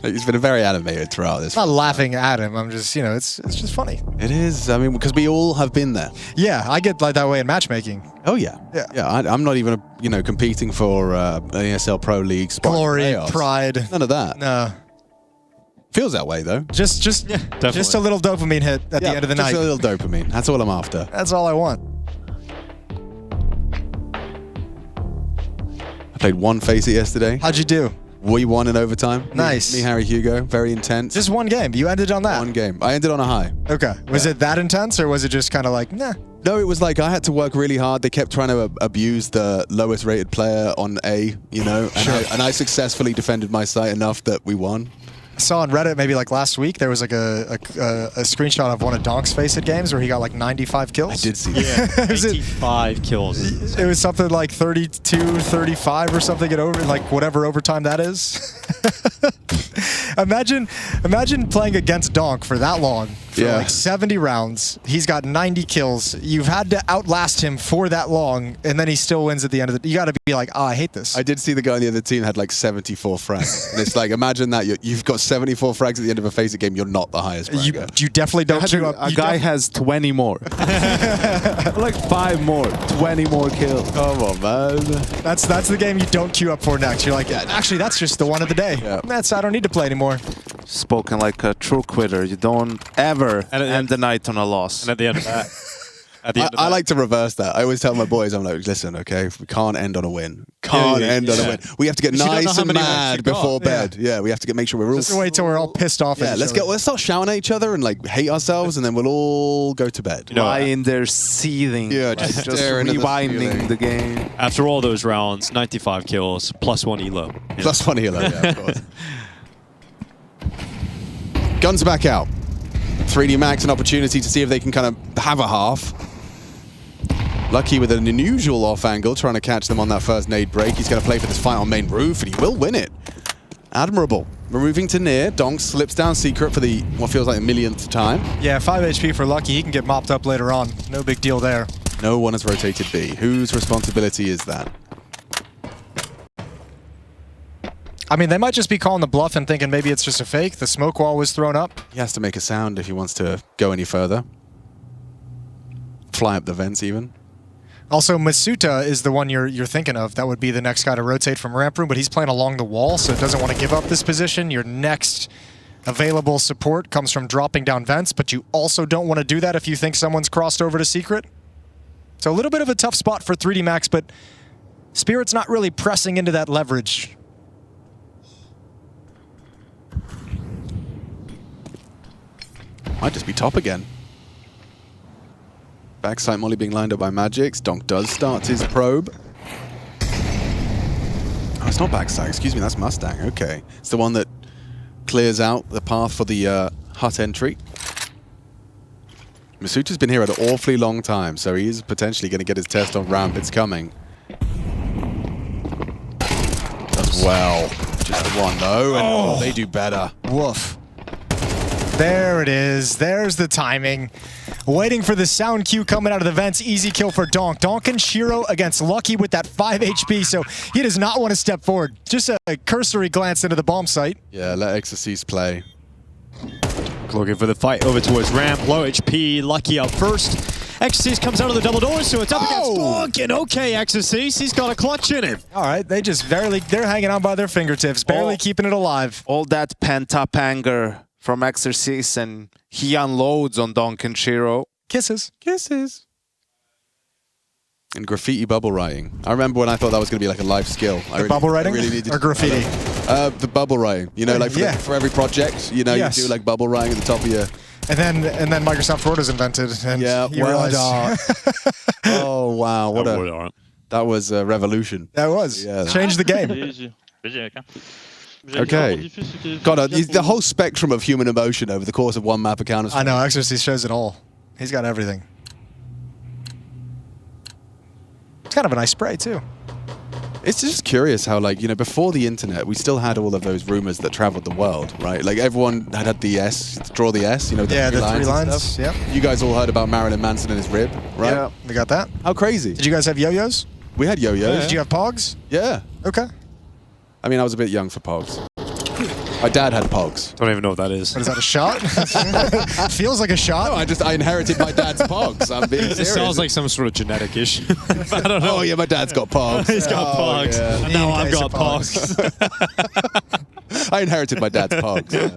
He's been very animated throughout this. I'm not laughing at him. I'm just, you know, it's just funny. It is. I mean, because we all have been there. Yeah, I get like that way in matchmaking. Oh yeah. Yeah. I'm not even, competing for an ESL Pro League spot. Glory, playoffs. pride. None of that. No. Feels that way though. Just a little dopamine hit at the end of the night. Just a little dopamine. That's all I'm after. That's all I want. I played one Face It yesterday. How'd you do? We won in overtime. Nice. Me, Harry, Hugo. Very intense. Just one game. You ended on that. One game. I ended on a high. Okay. Was it that intense, or was it just kind of like, nah? No, it was like I had to work really hard. They kept trying to abuse the lowest rated player on A, and I successfully defended my site enough that we won. I saw on Reddit maybe like last week there was like a screenshot of one of Donk's Faceit games where he got like 95 kills. I did see that. 95 kills. It was something like 32, 35 or something at whatever overtime that is. Imagine playing against Donk for that long for like 70 rounds. He's got 90 kills. You've had to outlast him for that long, and then he still wins at the end of the... You got to be like, oh, I hate this. I did see the guy on the other team had like 74 frags. And it's like, imagine that. You've got 74 frags at the end of a FACEIT game. You're not the highest fragger. You definitely don't queue up. A guy has 20 more. Like 5 more. 20 more kills. Come on, man. That's the game you don't queue up for next. You're like, actually, that's just the one of the day. Yeah. I don't need to play anymore. Spoken like a true quitter. You don't ever end the night on a loss. And at the end of that, I like to reverse that. I always tell my boys, I'm like, listen, okay, we can't end on a win. Can't end on a win. We have to get nice and mad before bed. Yeah, we have to make sure we're all... Just wait till we're all pissed off at each other. Let's start shouting at each other and like hate ourselves, and then we'll all go to bed. Lying there seething. Yeah, just staring at the rewinding ceiling. the game. After all those rounds, 95 kills, +1 elo. Yeah. +1 elo, yeah, of course. Guns back out. 3D Max an opportunity to see if they can kind of have a half. Lucky with an unusual off angle, trying to catch them on that first nade break. He's going to play for this fight on main roof, and he will win it. Admirable. We're moving to near. Donk slips down secret for the what feels like the millionth time. Yeah, 5 HP for Lucky. He can get mopped up later on. No big deal there. No one has rotated B. Whose responsibility is that? I mean, they might just be calling the bluff and thinking maybe it's just a fake. The smoke wall was thrown up. He has to make a sound if he wants to go any further. Fly up the vents even. Also, Masuta is the one you're thinking of. That would be the next guy to rotate from ramp room, but he's playing along the wall, so doesn't want to give up this position. Your next available support comes from dropping down vents, but you also don't want to do that if you think someone's crossed over to secret. So a little bit of a tough spot for 3D Max, but Spirit's not really pressing into that leverage. Might just be top again. Backside molly being lined up by Magix. Donk does start his probe. Oh, it's not backside. Excuse me, that's Mustang. Okay. It's the one that clears out the path for the hut entry. Masuta's been here an awfully long time, so he is potentially going to get his test on ramp. It's coming. Does well. Just the one, though. And they do better. Woof. There it is. There's the timing. Waiting for the sound cue coming out of the vents. Easy kill for Donk. Donk and Shiro against Lucky with that 5 HP, so he does not want to step forward. Just a cursory glance into the bomb site. Yeah, let Exorcist play. Looking for the fight over towards ramp. Low HP, Lucky up first. Exorcist comes out of the double doors, so it's up against Donk. And okay, Exorcist, he's got a clutch in him. All right, they just barely, they're hanging on by their fingertips, barely keeping it alive. All that pent-up anger from Exorcist, and he unloads on Donk and Shiro. Kisses. Kisses. And graffiti bubble writing. I remember when I thought that was going to be like a life skill. Bubble writing or graffiti? The bubble writing. You know, like for every project, you know, you do like bubble writing at the top of your... And then Microsoft Word was invented, and you realized... Oh, wow. What that was a revolution. That was. Yeah. Changed the game. Okay. God, the whole spectrum of human emotion over the course of one map of Counter-Strike. I know, Exorcist shows it all. He's got everything. It's kind of a nice spray, too. It's just curious how, like, you know, before the internet, we still had all of those rumors that traveled the world, right? Like, everyone had the S, draw the S, you know, the three lines. Yep. You guys all heard about Marilyn Manson and his rib, right? Yeah, we got that. How crazy. Did you guys have yo-yos? We had yo-yos. Did you have pogs? Yeah. Okay. I mean, I was a bit young for pogs. My dad had pogs. Don't even know what that is. What, is that a shot? Feels like a shot. No, I inherited my dad's pogs. I'm being serious. It sounds like some sort of genetic issue. I don't know. Oh yeah, my dad's got pogs. He's got pogs. Yeah. And now I've got pogs. I inherited my dad's pogs. Yeah.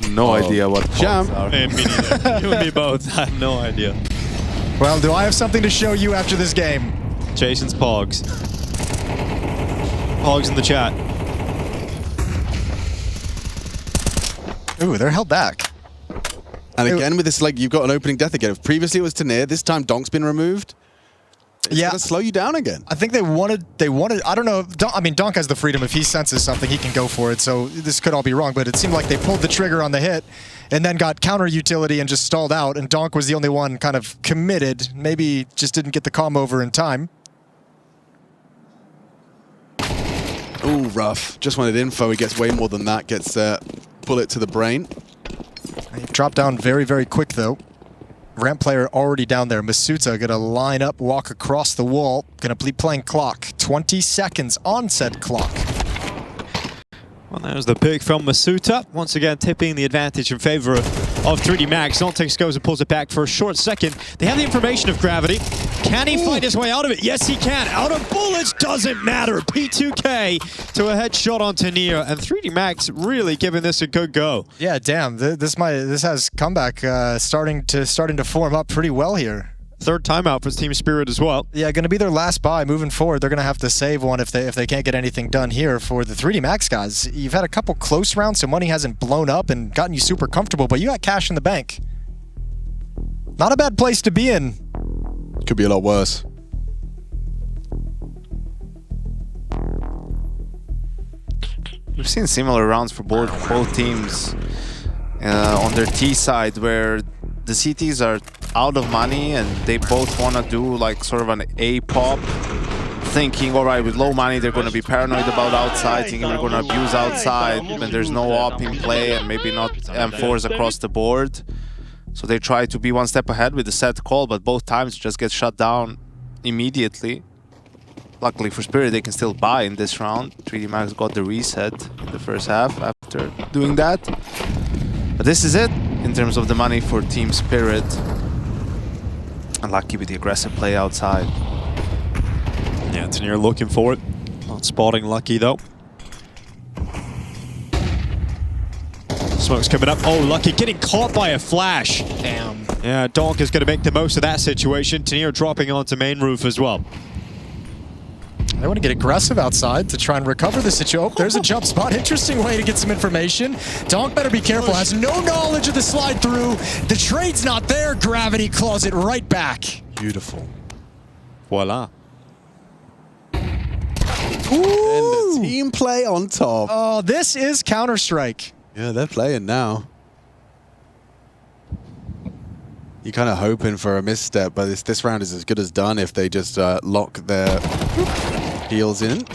No idea what pogs are. Me neither. You and me both. I have no idea. Well, do I have something to show you after this game? Jason's pogs. Pogs in the chat. Ooh, they're held back. And again, with this, like, you've got an opening death again. Previously, it was Tanir. This time, Donk's been removed. It's going to slow you down again. I think they wanted, I don't know. I mean, Donk has the freedom. If he senses something, he can go for it. So this could all be wrong, but it seemed like they pulled the trigger on the hit and then got counter utility and just stalled out. And Donk was the only one kind of committed. Maybe just didn't get the comm over in time. Ooh, rough. Just wanted info. He gets way more than that. Gets bullet to the brain. He dropped down very, very quick, though. Ramp player already down there. Masuta gonna line up, walk across the wall. Gonna be playing clock. 20 seconds on said clock. Well, there's the pick from Masuta. Once again, tipping the advantage in favor of 3D Max. Zontex goes and pulls it back for a short second. They have the information of gravity. Can he find his way out of it? Yes, he can. Out of bullets, doesn't matter. P2K to a headshot on Tanier, and 3D Max really giving this a good go. Yeah, damn. This has comeback starting to form up pretty well here. Third timeout for Team Spirit as well. Yeah, going to be their last buy moving forward. They're going to have to save one if they can't get anything done here for the 3D Max guys. You've had a couple close rounds, so money hasn't blown up and gotten you super comfortable, but you got cash in the bank. Not a bad place to be in. Could be a lot worse. We've seen similar rounds for both teams on their T side, where the CTs are out of money and they both want to do like sort of an A pop, thinking, all right, with low money they're going to be paranoid about outside, thinking we're going to abuse outside when there's no op in play and maybe not M4s across the board. So they try to be one step ahead with the set call, but both times just get shut down immediately. Luckily for Spirit, they can still buy in this round. 3D Max got the reset in the first half after doing that. But this is it in terms of the money for Team Spirit. Unlucky with the aggressive play outside. Yeah, Tanier looking for it. Not spotting Lucky though. Smoke's coming up. Oh, Lucky getting caught by a flash. Damn. Yeah, Donk is going to make the most of that situation. Tanier dropping onto main roof as well. They want to get aggressive outside to try and recover the situation. Oh, there's a jump spot. Interesting way to get some information. Donk better be careful. Has no knowledge of the slide through. The trade's not there. Gravity claws it right back. Beautiful. Voila. And the team play on top. Oh, this is Counter-Strike. Yeah, they're playing now. You're kind of hoping for a misstep, but this round is as good as done if they just lock their heels in.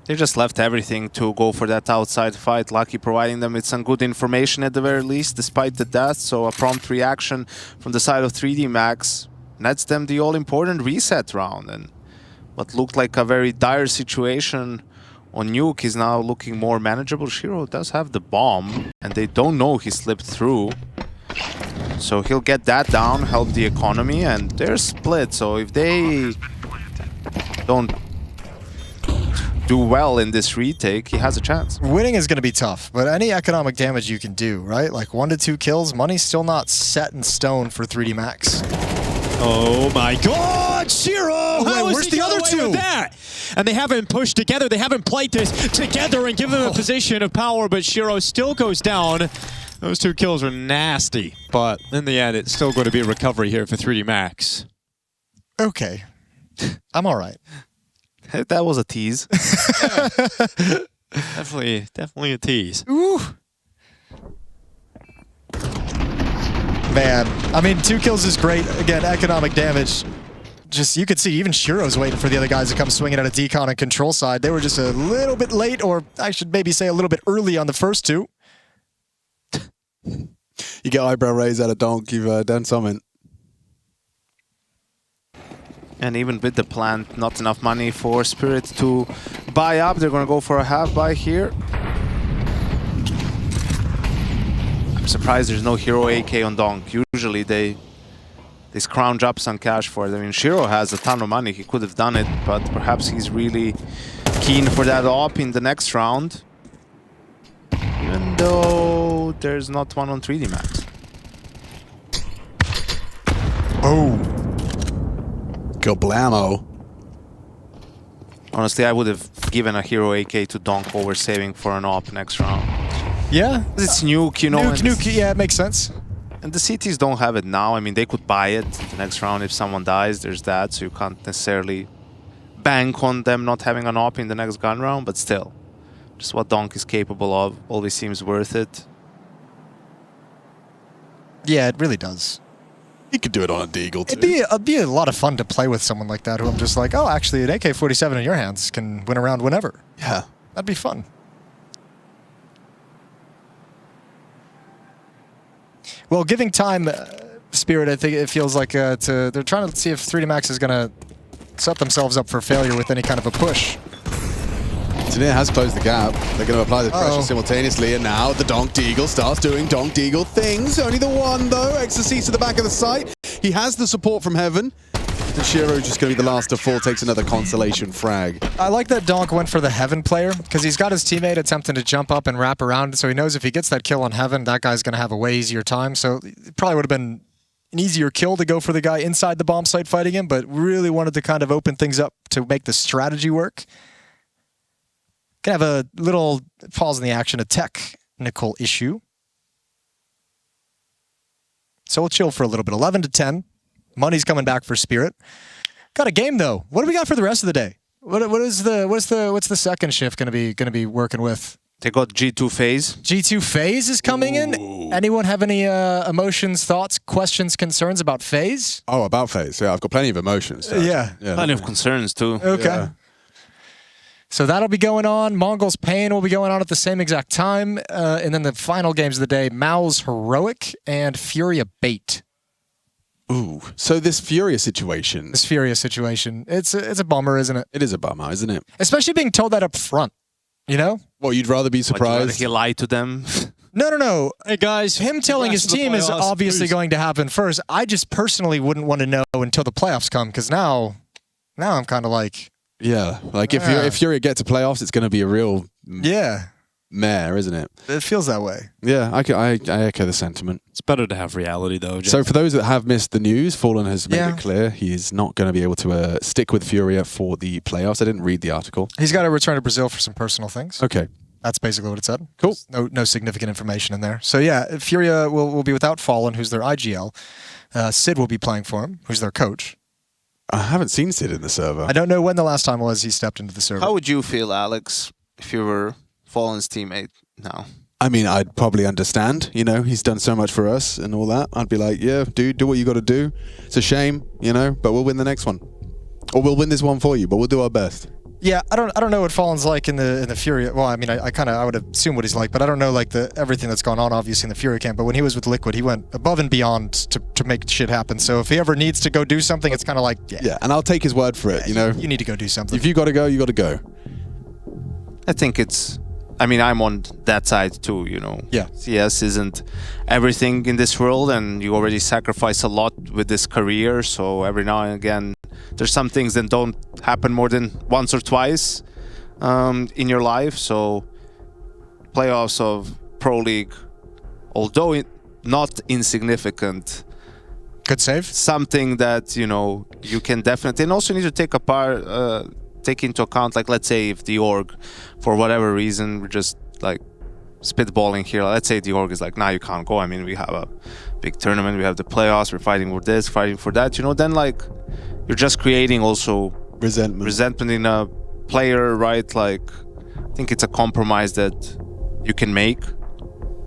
They just left everything to go for that outside fight. Lucky providing them with some good information at the very least, despite the death. So a prompt reaction from the side of 3D Max nets them the all-important reset round. And what looked like a very dire situation on Nuke is now looking more manageable. Shiro does have the bomb, and they don't know he slipped through. So he'll get that down, help the economy, and they're split. So if they don't do well in this retake, he has a chance. Winning is going to be tough, but any economic damage you can do, right? Like 1 to 2 kills, money's still not set in stone for 3D Max. Oh my God, Shiro! How where's the other two? That? And they haven't pushed together. They haven't played this together and given them a position of power, but Shiro still goes down. Those 2 kills are nasty, but in the end, it's still going to be a recovery here for 3D Max. Okay. I'm all right. That was a tease. Definitely a tease. Ooh. Man, I mean, 2 kills is great. Again, economic damage. Just, you could see even Shiro's waiting for the other guys to come swinging at a decon and control side. They were just a little bit late, or I should maybe say a little bit early on the first 2. You get eyebrow raised out of Donk, you've done something. And even with the plant, not enough money for Spirit to buy up. They're going to go for a half buy here. I'm surprised there's no hero AK on Donk. Usually they scrounge up some cash for it. I mean, Shiro has a ton of money. He could have done it, but perhaps he's really keen for that op in the next round. Even though there's not one on 3D Max. Oh. Go blammo. Honestly, I would have given a hero AK to Donk over saving for an op next round. Yeah. It's Nuke, you know. Nuke, yeah, it makes sense. And the CTs don't have it now. I mean, they could buy it the next round if someone dies. There's that, so you can't necessarily bank on them not having an op in the next gun round, but still. Just what Donk is capable of always seems worth it. Yeah, it really does. He could do it on a Deagle too. It'd be a lot of fun to play with someone like that who I'm just like, oh, actually, an AK-47 in your hands can win a round whenever. Yeah. That'd be fun. Well, giving time, Spirit, I think it feels like they're trying to see if 3D Max is going to set themselves up for failure with any kind of a push. Tanir has closed the gap. They're going to apply the pressure simultaneously, and now the Donked Eagle starts doing Donked Eagle things. Only the one, though. Ecstasy to the back of the site. He has the support from Heaven. And Shiro just going to be the last to fall, takes another consolation frag. I like that Donk went for the Heaven player, because he's got his teammate attempting to jump up and wrap around, so he knows if he gets that kill on Heaven, that guy's going to have a way easier time. So it probably would have been an easier kill to go for the guy inside the bomb site fighting him, but really wanted to kind of open things up to make the strategy work. Can have a little pause in the action, a technical issue. So we'll chill for a little bit. 11 to 10. Money's coming back for Spirit. Got a game though. What do we got for the rest of the day? What's the second shift going to be working with? They got G2 phase. G2 phase is coming in. Anyone have any emotions, thoughts, questions, concerns about phase? Oh, about phase. Yeah, I've got plenty of emotions. Yeah. Plenty of concerns too. Okay. Yeah. So that'll be going on. Mongols Pain will be going on at the same exact time. And then the final games of the day, Mao's Heroic and Furia Bait. Ooh. So this Furia situation. This Furia situation. It's a bummer, isn't it? It is a bummer, isn't it? Especially being told that up front, you know? Well, you'd rather be surprised. He lied to them. No. Hey, guys. Him telling his team is obviously going to happen first. I just personally wouldn't want to know until the playoffs come, because now I'm kind of like... Yeah, like if Furia get to playoffs, it's going to be a real mare, isn't it? It feels that way. Yeah, I echo the sentiment. It's better to have reality, though. So for those that have missed the news, Fallen has made it clear he is not going to be able to stick with Furia for the playoffs. I didn't read the article. He's got to return to Brazil for some personal things. Okay. That's basically what it said. Cool. No significant information in there. So yeah, Furia will be without Fallen, who's their IGL. Sid will be playing for him, who's their coach. I haven't seen Sid in the server. I don't know when the last time was he stepped into the server. How would you feel, Alex, if you were Fallen's teammate now? I mean, I'd probably understand. You know, he's done so much for us and all that. I'd be like, yeah, dude, do what you got to do. It's a shame, you know, but we'll win the next one, or we'll win this one for you. But we'll do our best. Yeah, I don't know what Fallen's like in the Furia. Well, I mean, I would assume what he's like, but I don't know like everything that's gone on obviously in the Furia camp. But when he was with Liquid, he went above and beyond to make shit happen. So if he ever needs to go do something, it's kind of like yeah, and I'll take his word for it. You know, you need to go do something. If you got to go, you got to go. I think it's. I mean, I'm on that side too. You know, yeah. CS isn't everything in this world, and you already sacrifice a lot with this career. So every now and again, there's some things that don't happen more than once or twice in your life. So playoffs of Pro League, although not insignificant, good save. Something that you can definitely, and also need to take into account. Like, let's say if the org, for whatever reason, we're just like spitballing here. Let's say the org is like, nah, you can't go. I mean, we have a big tournament, we have the playoffs, we're fighting for this, fighting for that. Then like you're just creating also resentment in a player, right? Like, I think it's a compromise that you can make.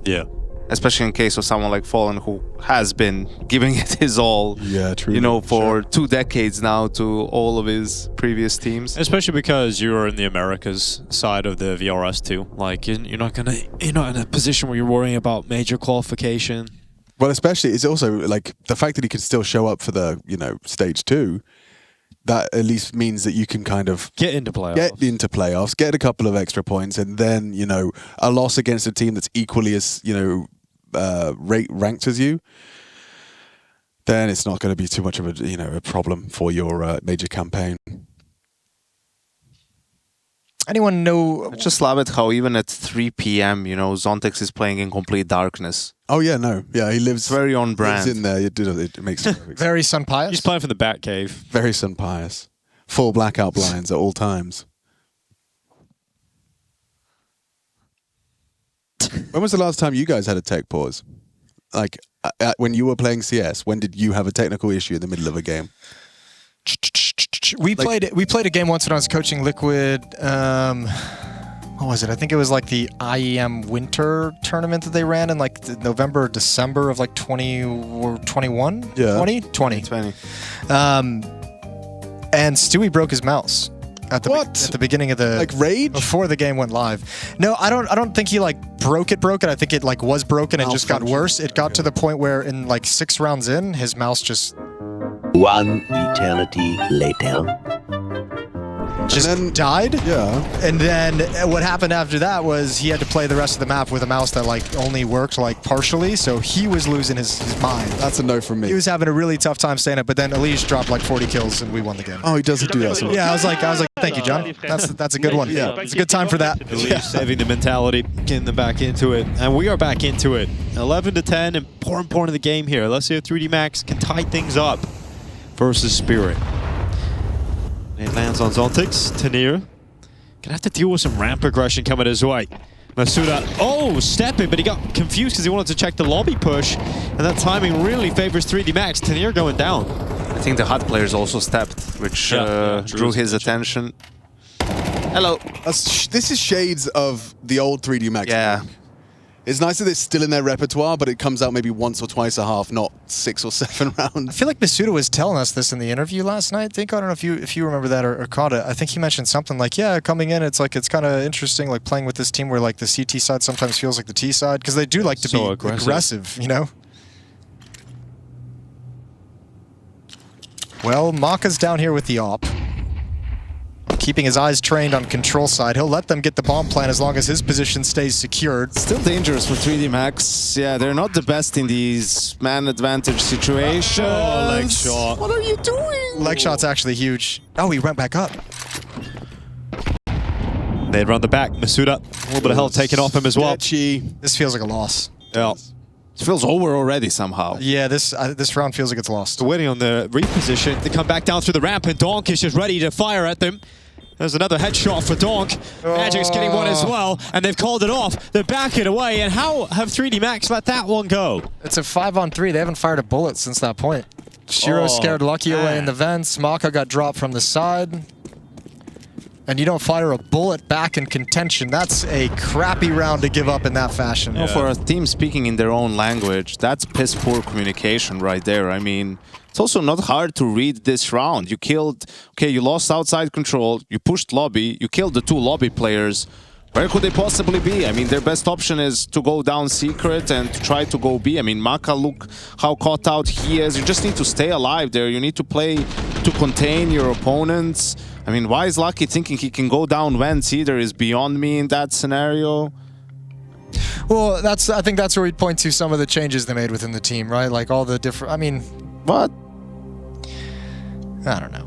Yeah. Especially in case of someone like Fallen, who has been giving it his all, for 2 decades now to all of his previous teams. Especially because you're in the Americas side of the VRS too. Like, you're not in a position where you're worrying about major qualification. Well, especially it's also like the fact that he could still show up for the stage 2. That at least means that you can kind of get into playoffs, get a couple of extra points, and then a loss against a team that's equally as ranked as you, then it's not going to be too much of a problem for your major campaign. Anyone know? I just love it how even at 3 p.m. Zontex is playing in complete darkness. Oh yeah, no, yeah, he lives very on brand. Lives in there, it makes very sun pious. He's playing for the Bat Cave. Very sun pious. Full blackout blinds at all times. When was the last time you guys had a tech pause? Like when you were playing CS, when did you have a technical issue in the middle of a game? We played a game once when I was coaching Liquid. What was it? I think it was like the IEM winter tournament that they ran in like November, December of like 2021? Yeah. 20? 20. And Stewie broke his mouse At the, at the beginning of the Like rage? before the game went live. No, I don't think he like broke it. I think it like was broken and just got worse. It got to the point where in like 6 rounds in, his mouse just One eternity later. just died. Yeah. And then what happened after that was he had to play the rest of the map with a mouse that like only worked like partially, so he was losing his mind. That's a no from me. He was having a really tough time staying up, but then Elish dropped like 40 kills and we won the game. Oh, he doesn't do that. So Yeah, I was like, thank you, John. That's a good one. Yeah. It's a good time for that. Elish saving the mentality, getting them back into it. And we are back into it. 11 to 10, important point of the game here. Let's see if 3D Max can tie things up versus Spirit. It lands on Zontix. Tanir gonna have to deal with some ramp aggression coming his way. Masuda, stepping, but he got confused because he wanted to check the lobby push, and that timing really favors 3D Max. Tanir going down. I think the HUD players also stepped, which drew his attention. Hello. this is shades of the old 3D Max. Yeah. It's nice that it's still in their repertoire, but it comes out maybe once or twice a half, not 6 or 7 I rounds. feel like Masuda was telling us this in the interview last night. I don't know if you remember that or caught it. I think he mentioned something like, yeah, coming in, it's kind of interesting, like playing with this team where like the CT side sometimes feels like the T side because they do like to be aggressive, you know. Well, Maka's down here with the op. Keeping his eyes trained on control side. He'll let them get the bomb plant as long as his position stays secured. Still dangerous for 3D Max. Yeah, they're not the best in these man advantage situations. Oh, leg shot. What are you doing? Leg shot's actually huge. Oh, he went back up. They'd run the back. Masuda, a little bit of health taken off him as well. Sketchy. This feels like a loss. Yeah. It feels over already somehow. Yeah, this round feels like it's lost. Waiting on the reposition to come back down through the ramp, and Donk is just ready to fire at them. There's another headshot for Donk. Magic's getting one as well, and they've called it off. They're backing away, and how have 3D Max let that one go? It's a 5-on-3. They haven't fired a bullet since that point. Shiro scared Lucky away in the vents. Maka got dropped from the side. And you don't fire a bullet back in contention. That's a crappy round to give up in that fashion. Well, for a team speaking in their own language, that's piss poor communication right there. I mean, it's also not hard to read this round. You killed, you lost outside control, you pushed lobby, you killed the 2 lobby players. Where could they possibly be? I mean, their best option is to go down secret and to try to go B. I mean, Maka, look how caught out he is. You just need to stay alive there. You need to play to contain your opponents. I mean, why is Lucky thinking he can go down vents either is beyond me in that scenario. Well, I think that's where we'd point to some of the changes they made within the team, right? Like all the different, I mean... What? I don't know.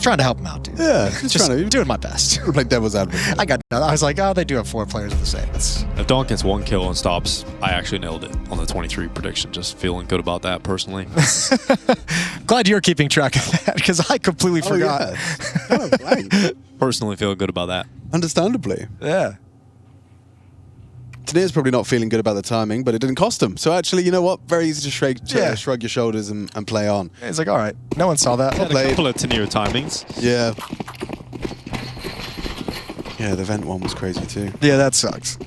Trying to help him out, dude. Yeah, just doing my best. Like devil's advocate. I was like, oh, they do have 4 players of the same. If Donk gets 1 kill and stops, I actually nailed it on the 23 prediction. Just feeling good about that personally. Glad you're keeping track of that, because I completely forgot. Yeah. Blank. Personally feel good about that. Understandably. Yeah. Tanir's probably not feeling good about the timing, but it didn't cost him. So actually, you know what? Very easy to shrug your shoulders and play on. It's like, all right, no one saw that. Had a couple of Tanir timings. Yeah. Yeah, the vent one was crazy too. Yeah, that sucks.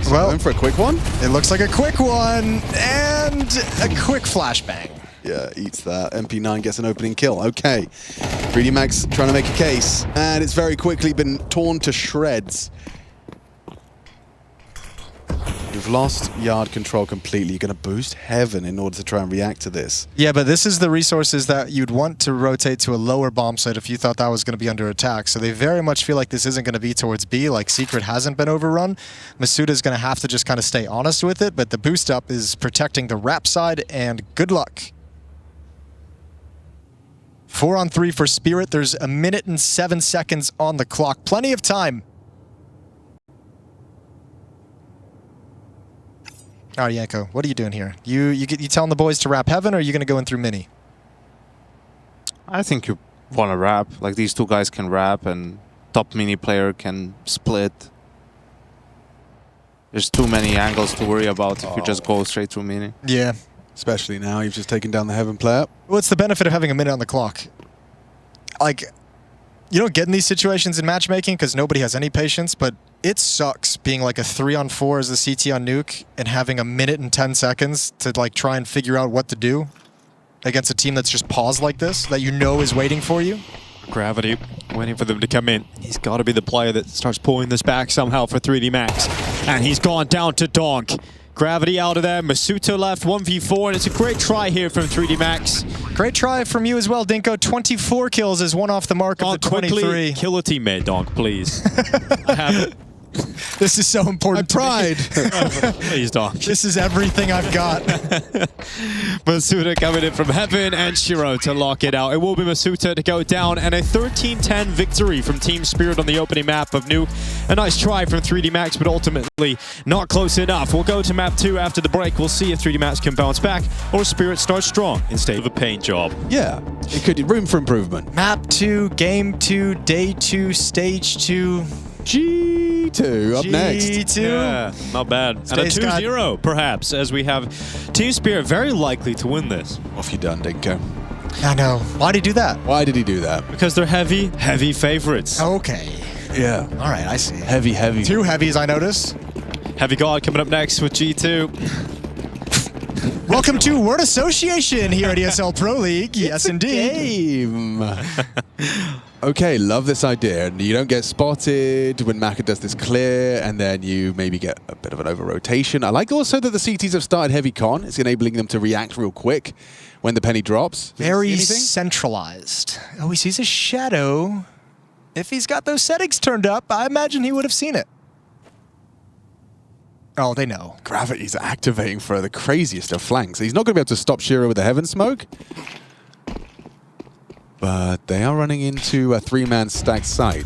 Well, going for a quick one? It looks like a quick one, and a quick flashbang. Yeah, eats that. MP9 gets an opening kill. Okay. 3D Max trying to make a case, and it's very quickly been torn to shreds. You've lost yard control completely. You're going to boost heaven in order to try and react to this. Yeah, but this is the resources that you'd want to rotate to a lower bomb site if you thought that was going to be under attack. So they very much feel like this isn't going to be towards B, like Secret hasn't been overrun. Masuda's going to have to just kind of stay honest with it, but the boost up is protecting the rap side, and good luck. 4-on-3 for Spirit. There's 1 minute and 7 seconds on the clock. Plenty of time. All right, Yanko, what are you doing here? You telling the boys to wrap heaven, or are you going to go in through mini? I think you want to wrap. Like, these 2 guys can wrap, and top mini player can split. There's too many angles to worry about if you just go straight through mini. Yeah. Especially now, you've just taken down the heaven player. What's the benefit of having 1 minute on the clock? Like, you don't get in these situations in matchmaking because nobody has any patience, but it sucks being like a 3-on-4 as a CT on Nuke and having 1 minute and 10 seconds to like try and figure out what to do against a team that's just paused like this, that you know is waiting for you. Gravity waiting for them to come in. He's got to be the player that starts pulling this back somehow for 3D Max. And he's gone down to Donk. Gravity out of there. Masuto left 1v4, and it's a great try here from 3D Max. Great try from you as well, Dinko. 24 kills is one off the mark of the 23. Quickly kill a teammate, Donk, please. I haven't. This is so important. Pride. Please, Donk. This is everything I've got. Masuta coming in from heaven, and Shiro to lock it out. It will be Masuta to go down, and a 13-10 victory from Team Spirit on the opening map of Nuke. A nice try from 3D Max, but ultimately not close enough. We'll go to map 2 after the break. We'll see if 3D Max can bounce back, or Spirit starts strong instead of a paint job. Yeah, it could room for improvement. Map 2, game 2, day 2, stage 2. G2 up next. G2. Yeah, not bad. And a 2-0, perhaps, as we have Team Spirit very likely to win this. Off you done, Dinko. I know. Why'd he do that? Why did he do that? Because they're heavy, heavy favorites. Okay. Yeah. All right, I see. Heavy, heavy. 2 heavies, I notice. Heavy God coming up next with G2. Welcome to Word Association here at ESL Pro League. Yes, indeed. Game. Okay, love this idea. And you don't get spotted when Maka does this clear, and then you maybe get a bit of an over-rotation. I like also that the CTs have started heavy con. It's enabling them to react real quick when the penny drops. Very centralized. Oh, he sees a shadow. If he's got those settings turned up, I imagine he would have seen it. Oh, they know. Gravity's activating for the craziest of flanks. He's not going to be able to stop Shiro with the Heaven Smoke. But they are running into a 3-man stacked site.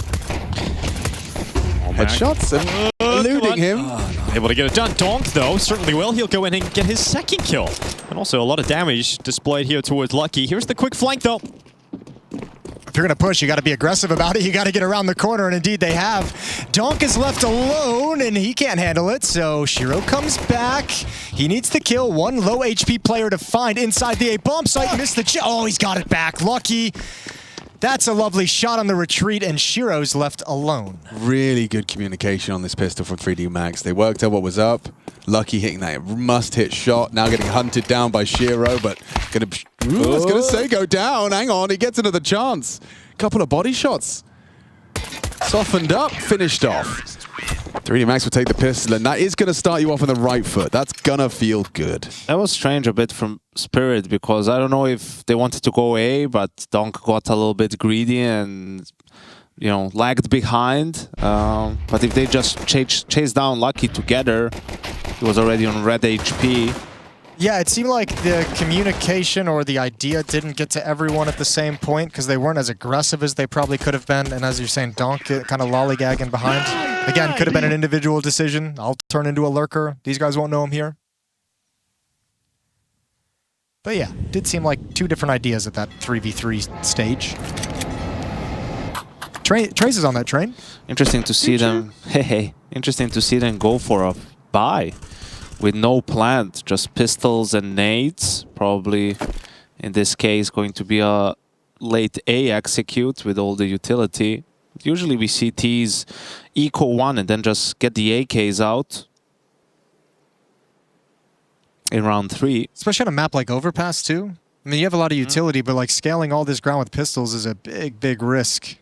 Headshots and eluding him. Able to get it done. Donk, though, certainly will. He'll go in and get his second kill. And also a lot of damage displayed here towards Lucky. Here's the quick flank, though. If you're going to push, you got to be aggressive about it. You got to get around the corner, and indeed they have. Donk is left alone, and he can't handle it, so Shiro comes back. He needs to kill one low HP player to find inside the A bomb site. Missed the oh, he's got it back. Lucky. That's a lovely shot on the retreat, and Shiro's left alone. Really good communication on this pistol from 3D Max. They worked out what was up. Lucky hitting that must-hit shot. Now getting hunted down by Shiro, but I was gonna say go down. Hang on, he gets another chance. Couple of body shots. Softened up, finished off. 3D Max will take the pistol, and that is going to start you off on the right foot. That's going to feel good. That was strange a bit from Spirit, because I don't know if they wanted to go A, but Donk got a little bit greedy and, you know, lagged behind. But if they just chase down Lucky together, he was already on red HP. Yeah, it seemed like the communication or the idea didn't get to everyone at the same point because they weren't as aggressive as they probably could have been. And as you're saying, Donk kind of lollygagging behind. Again, could have been an individual decision. I'll turn into a lurker. These guys won't know I'm here. But yeah, did seem like 2 different ideas at that 3v3 stage. Trace is on that train. Interesting to see them. Interesting to see them go for a buy. With no plant, just pistols and nades. Probably, in this case, going to be a late A execute with all the utility. Usually we see T's eco 1 and then just get the AKs out in round 3. Especially on a map like Overpass, too. I mean, you have a lot of utility, but like scaling all this ground with pistols is a big, big risk.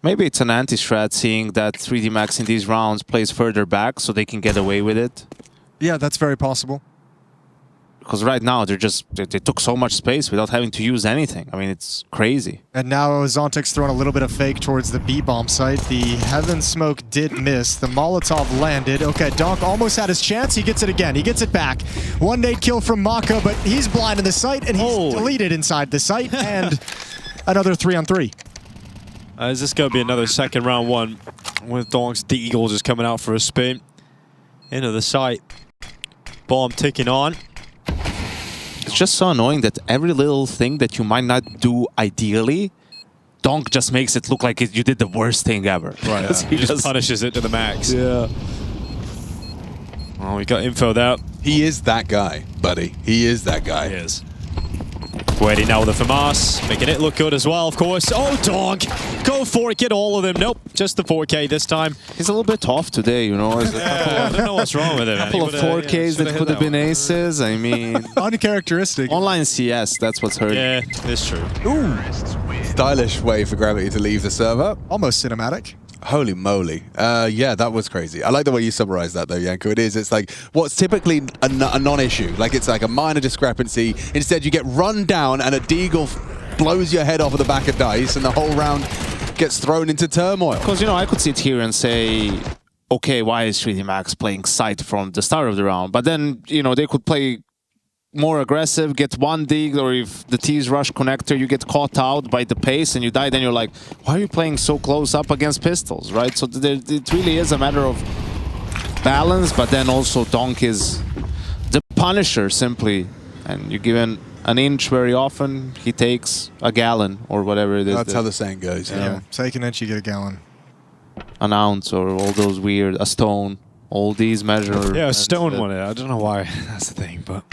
Maybe it's an anti-strat, seeing that 3D Max in these rounds plays further back so they can get away with it. Yeah, that's very possible. Because right now, they took so much space without having to use anything. I mean, it's crazy. And now Zontic's throwing a little bit of fake towards the B-bomb site. The Heaven Smoke did miss. The Molotov landed. Okay, Donk almost had his chance. He gets it again. He gets it back. 1 nade kill from Maka, but he's blind in the site, and he's deleted inside the site. And another 3-on-3. Is this going to be another second round 1 with Donk's Deagle just coming out for a spin? Into the site. Bomb ticking on. It's just so annoying that every little thing that you might not do ideally, Donk just makes it look like you did the worst thing ever. Right. Yeah. He just punishes it to the max. Yeah. Oh, we got info there. He is that guy, buddy. He is that guy. He is. Waiting now with the FAMAS, making it look good as well, of course. Oh, Donk! Go for it, get all of them. Nope, just the 4K this time. He's a little bit off today, you know. I don't know what's wrong with him. A couple of 4Ks that could have been aces. I mean, uncharacteristic. Online CS, that's what's hurt. Yeah, it's true. Ooh. stylish way for Gravity to leave the server. Almost cinematic. Holy moly. Yeah, that was crazy. I like the way you summarized that though, Yanko. It's like what's typically a non-issue. Like it's like a minor discrepancy. Instead, you get run down and a deagle blows your head off of the back of dice and the whole round gets thrown into turmoil. Because, you know, I could sit here and say, okay, why is 3D Max playing sight from the start of the round? But then, you know, they could play more aggressive, get one dig, or if the T's rush connector, you get caught out by the pace and you die, then you're like, why are you playing so close up against pistols, right? So it really is a matter of balance, but then also Donk is the punisher, simply. And you're given an inch very often, he takes a gallon, or whatever it is. That's how the saying goes. Yeah. Take an inch, you get a gallon. An ounce, or all those weird, a stone. All these measure. Yeah, a stone one. I don't know why that's the thing, but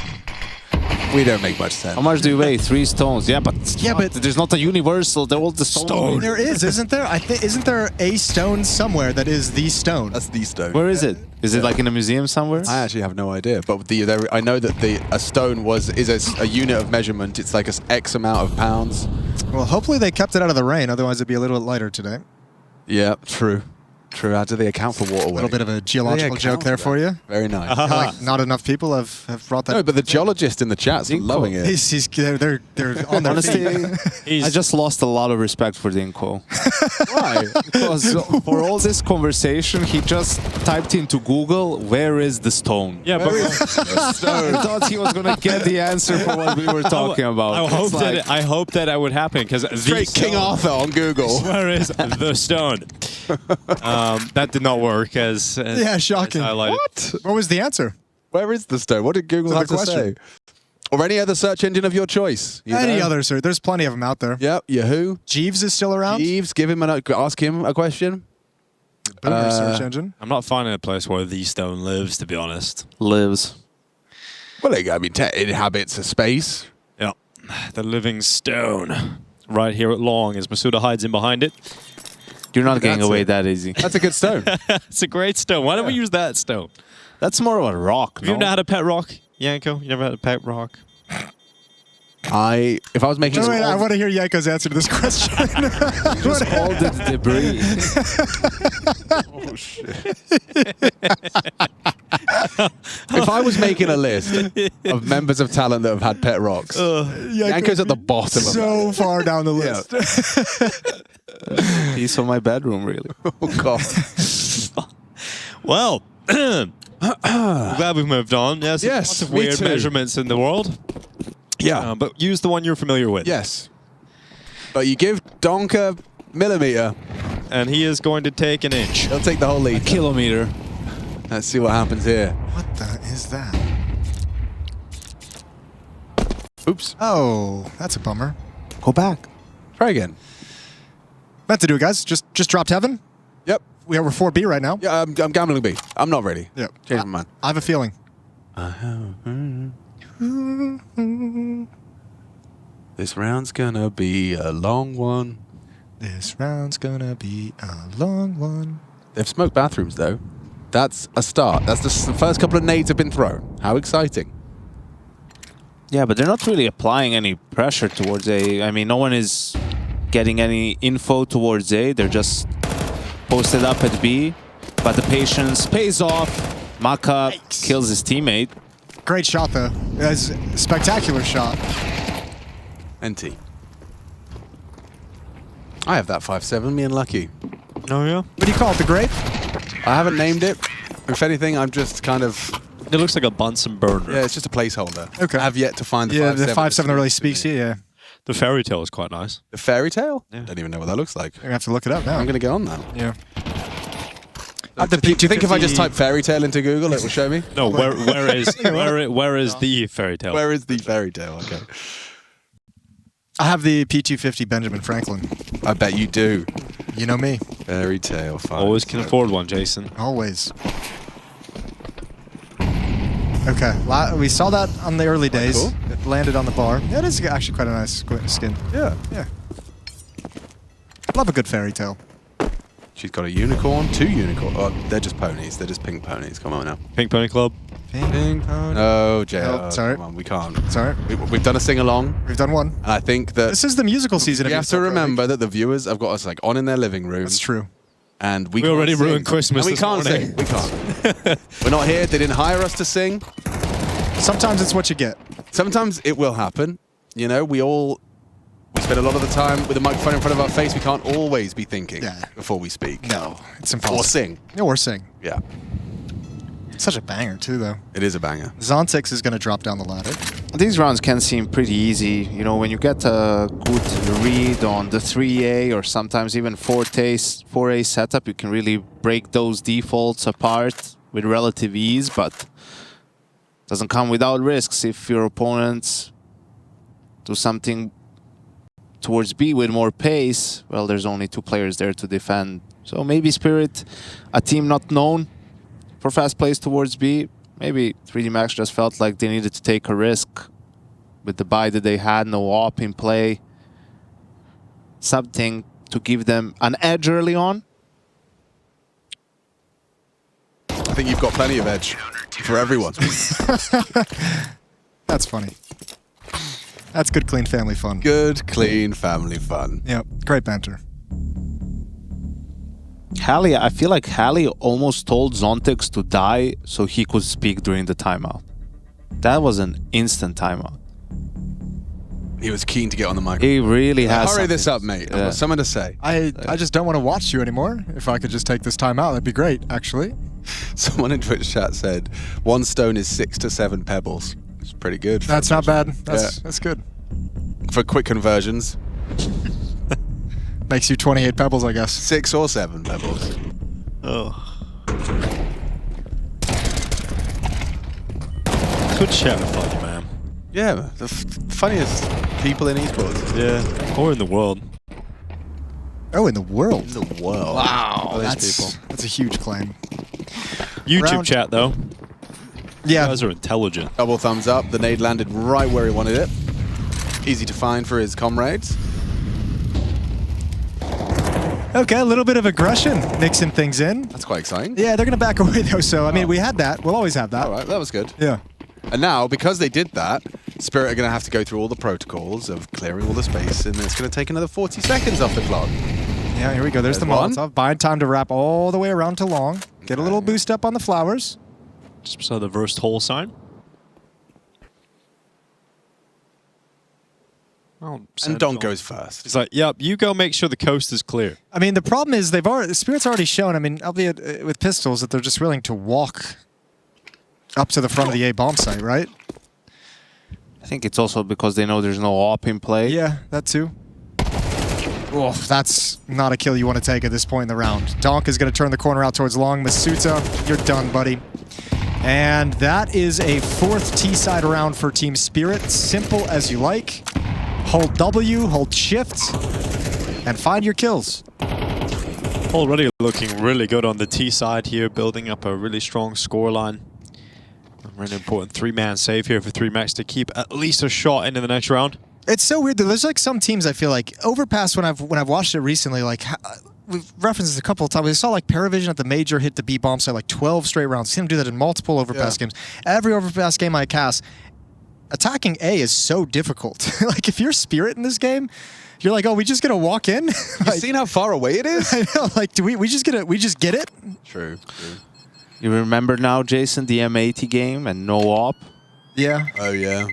We don't make much sense. how much do you weigh? 3 stones. Yeah, but there's not a universal. They're all the stone. There is, isn't there? Isn't there a stone somewhere that is the stone? That's the stone. Where is it? Is it like in a museum somewhere? I actually have no idea, but I know that a stone is a unit of measurement. It's like X amount of pounds. Well, hopefully they kept it out of the rain. Otherwise, it'd be a little bit lighter today. Yeah, true. True. How do they account for water weight? A little bit of a geological joke there for you. Very nice. I feel like not enough people have brought that. No, but the geologist in the chat's loving it. They're on their Honestly, feet. I just lost a lot of respect for Dinko. Why? Because for all this conversation, he just typed into Google, where is the stone? yeah, but I thought he was going to get the answer for what we were talking about. I hope that would happen because Straight King Arthur on Google. Where is the stone? That did not work as Yeah, shocking. as highlighted. What was the answer? Where is the stone? What did Google have That's to the say? Or any other search engine of your choice? You Any know? other, sir? There's plenty of them out there. Yep, Yahoo. Jeeves is still around. Jeeves, ask him a question. Boomer search engine. I'm not finding a place where the stone lives, to be honest. Lives. Well, I mean, it inhabits a space. Yeah, the living stone. Right here at Long, as Masuda hides in behind it. You're not getting That's away it. that easy. That's a good stone. It's a great stone. Why don't we use that stone? That's more of a rock, Have you never had a pet rock, Yanko? You never had a pet rock? If I was making Wait, I want to hear Yanko's answer to this question. Just all the debris. Oh, shit. If I was making a list of members of talent that have had pet rocks, Yanko's at the bottom of that. So far down the list. Piece of my bedroom, really. Oh, God. Well, I'm glad we've moved on. Yes, Yes, lots of me weird too. measurements in the world. Yeah. But use the one you're familiar with. Yes. But you give Donk a millimeter, And he is going to take an inch. he'll take the whole lead. Kilometer. Let's see what happens here. What the is that? Oops. Oh, that's a bummer. Go back. Try again. Meant to do it, guys. Just dropped heaven. Yep. We're 4B right now. Yeah, I'm gambling B. I'm not ready. Yep. Change my mind. I have a feeling. This round's gonna be a long one. This round's gonna be a long one. They've smoked bathrooms, though. That's a start. That's the first couple of nades have been thrown. How exciting. Yeah, but they're not really applying any pressure towards A. I mean, no one is getting any info towards A. They're just posted up at B. But the patience pays off. Maka kills his teammate. Great shot, though. That's a spectacular shot. NT. I have that 5-7, me and Lucky. Oh, yeah? What do you call it? The grape? I haven't named it. If anything, I'm just kind of... It looks like a Bunsen burner. Yeah, it's just a placeholder. Okay. I have yet to find the 5-7. Yeah, the 5-7 that really speaks to you. Yeah. The fairy tale is quite nice. The fairy tale? Yeah. Don't even know what that looks like. You're gonna have to look it up now. I'm going to get on that. Yeah. Do you think if I just type fairy tale into Google, it will show me? No, where is the fairy tale? Where is the fairy tale? Okay. I have the P250 Benjamin Franklin. I bet you do. You know me. Fairy tale. 5-7. Always can afford one, Jason. Always. Okay. We saw that on the early days. Cool. It landed on the bar. Yeah, it is actually quite a nice skin. Yeah. Yeah. Love a good fairy tale. She's got a unicorn, 2 unicorns. Oh, they're just ponies. They're just pink ponies. Come on now. Pink Pony Club. Ping pong. Oh, JR. Oh, sorry. Come on, we can't. Sorry. We've done a sing-along. We've done one. And I think that This is the musical season. we of have to ESL Pro League. remember that the viewers have got us like on in their living room. That's true. And we We already can't sing. ruined Christmas And we this can't morning. sing. We can't. We're not here. They didn't hire us to sing. Sometimes it's what you get. Sometimes it will happen. You know, we spend a lot of the time with the microphone in front of our face. We can't always be thinking before we speak. No, it's impossible. Or sing. Yeah, or sing. Yeah. Such a banger, too, though. It is a banger. Zontix is going to drop down the ladder. These rounds can seem pretty easy. You know, when you get a good read on the 3A or sometimes even 4A setup, you can really break those defaults apart with relative ease, but it doesn't come without risks. If your opponents do something towards B with more pace, well, there's only 2 players there to defend. So maybe Spirit, a team not known for fast plays towards B, maybe 3D Max just felt like they needed to take a risk with the buy that they had, no op in play. Something to give them an edge early on. I think you've got plenty of edge for everyone. That's funny. That's good, clean family fun. Good, clean family fun. Yep, great banter. Hallie, I feel like Hallie almost told Zontix to die so he could speak during the timeout. That was an instant timeout. He was keen to get on the microphone. He really has Hurry this something. up, mate. I've Yeah. got something to say. I just don't want to watch you anymore. If I could just take this time out, that'd be great, actually. Someone in Twitch chat said 1 stone is 6 to 7 pebbles. It's pretty good. That's not bad. That's good. For quick conversions, Makes you 28 pebbles, I guess. 6 or 7 pebbles. Oh. Good chat funny, man. Yeah, the funniest people in esports. Yeah. Or in the world. Oh, in the world. In the world. Wow, Those that's people. that's a huge claim. YouTube Round- chat, though. You Yeah, guys are intelligent. Double thumbs up. The nade landed right where he wanted it. Easy to find for his comrades. okay, a little bit of aggression mixing things in. That's quite exciting. Yeah, they're going to back away, though, so, I mean, we had that. We'll always have that. All right, that was good. Yeah. And now, because they did that, Spirit are going to have to go through all the protocols of clearing all the space, and it's going to take another 40 seconds off the clock. Yeah, here we go. There's the There's one. Molotov. Buying time to wrap all the way around to long. Get a little boost up on the flowers. Just beside the versed hole sign. Oh, And Don goes first. He's like, yep, you go make sure the coast is clear. I mean, the problem is Spirit's already shown, I mean, albeit with pistols, that they're just willing to walk up to the front of the A bomb site, right? I think it's also because they know there's no op in play. Yeah, that too. Oh, that's not a kill you want to take at this point in the round. Donk is going to turn the corner out towards long. Masuta, you're done, buddy. And that is a 4th T-side round for Team Spirit. Simple as you like. Hold W, hold shift, and find your kills. Already looking really good on the T side here, building up a really strong scoreline. A really important 3-man save here for 3Max to keep at least a shot into the next round. It's so weird. There's like some teams I feel like Overpass when I've watched it recently, like we've referenced this a couple of times. We saw like Paravision at the major hit the B bomb site like 12 straight rounds. Seen him do that in multiple Overpass games. Every Overpass game I cast, attacking A is so difficult. Like if you're Spirit in this game, you're like, oh, we just gonna walk in? You've Like, seen how far away it is? I know. Like, do we just get it? True. You remember now, Jason, the M80 game and no op? Yeah. Oh, yeah.